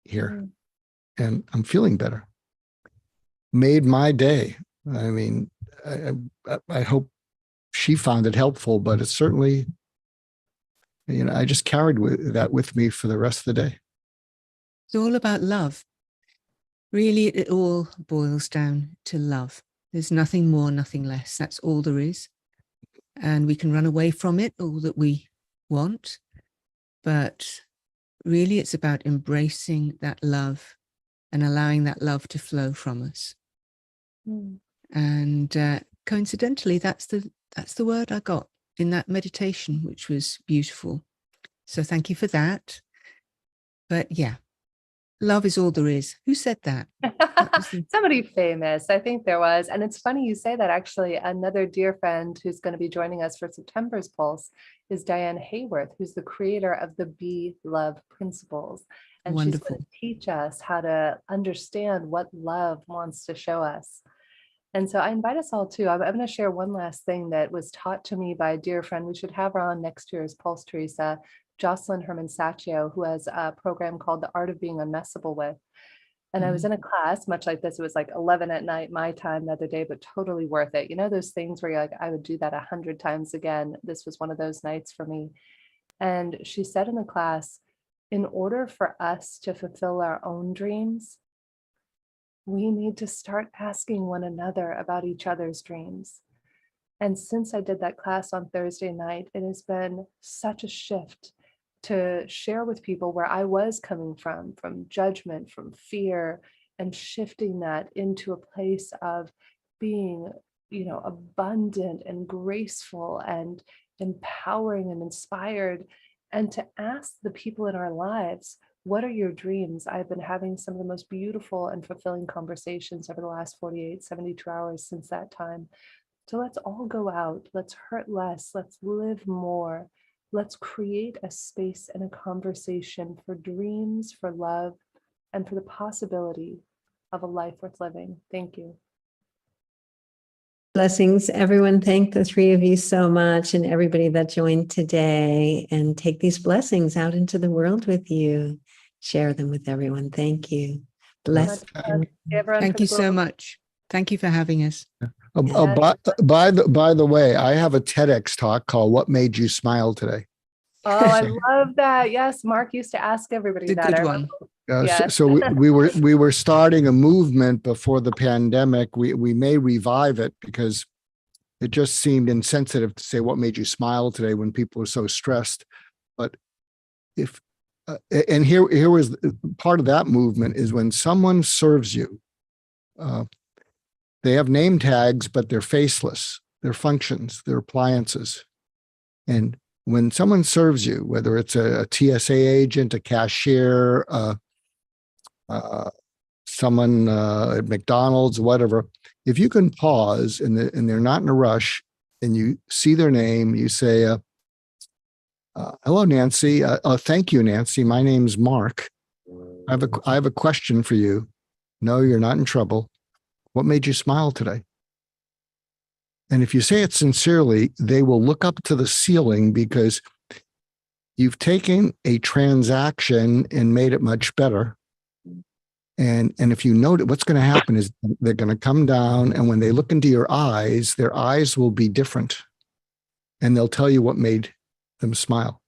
here. And I'm feeling better." Made my day. I mean, I hope she found it helpful, but it's certainly, I just carried that with me for the rest of the day. It's all about love. Really, it all boils down to love. There's nothing more, nothing less. That's all there is. And we can run away from it all that we want. But really, it's about embracing that love and allowing that love to flow from us. And coincidentally, that's the word I got in that meditation, which was beautiful. So thank you for that. But yeah, love is all there is. Who said that? Somebody famous, I think there was. And it's funny you say that. Actually, another dear friend who's going to be joining us for September's Pulse is Diane Hayworth, who's the creator of the Be Love Principles. And she's going to teach us how to understand what love wants to show us. And so I invite us all to, I'm going to share one last thing that was taught to me by a dear friend. We should have her on next year's Pulse, Teresa, Jocelyn Herman-Saccio, who has a program called The Art of Being Unmessable With. And I was in a class much like this. It was like 11 at night, my time the other day, but totally worth it. Those things where you're like, I would do that 100 times again. This was one of those nights for me. And she said in the class, in order for us to fulfill our own dreams, we need to start asking one another about each other's dreams. And since I did that class on Thursday night, it has been such a shift to share with people where I was coming from judgment, from fear, and shifting that into a place of being, abundant and graceful and empowering and inspired, and to ask the people in our lives, what are your dreams? I've been having some of the most beautiful and fulfilling conversations over the last 48, 72 hours since that time. So let's all go out. Let's hurt less. Let's live more. Let's create a space and a conversation for dreams, for love, and for the possibility of a life worth living. Thank you. Blessings, everyone. Thank the three of you so much and everybody that joined today, and take these blessings out into the world with you. Share them with everyone. Thank you. Bless Much you. love. Everyone Thank for you the so global- much. Thank you for having us. By the way, I have a TEDx talk called "What Made You Smile Today." Oh, I love that. Yes, Mark used to ask everybody It's a that. good I one. remember. Yes. So we were starting a movement before the pandemic. We may revive it because it just seemed insensitive to say what made you smile today when people are so stressed. But if and here was part of that movement is when someone serves you, they have name tags, but they're faceless. They're functions, they're appliances. And when someone serves you, whether it's a TSA agent, a cashier, someone at McDonald's, whatever, if you can pause and they're not in a rush, and you see their name, you say, "Hello, Nancy. Thank you, Nancy. My name's Mark. I have a question for you. No, you're not in trouble. What made you smile today?" And if you say it sincerely, they will look up to the ceiling because you've taken a transaction and made it much better. And if you note it, what's going to happen is they're going to come down, and when they look into your eyes, their eyes will be different, and they'll tell you what made them smile.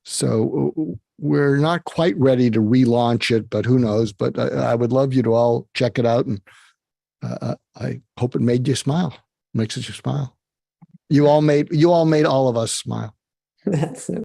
So we're not quite ready to relaunch it, but who knows? But I would love you to all check it out, and I hope it made you smile. Makes you smile. You all made all of us smile. That's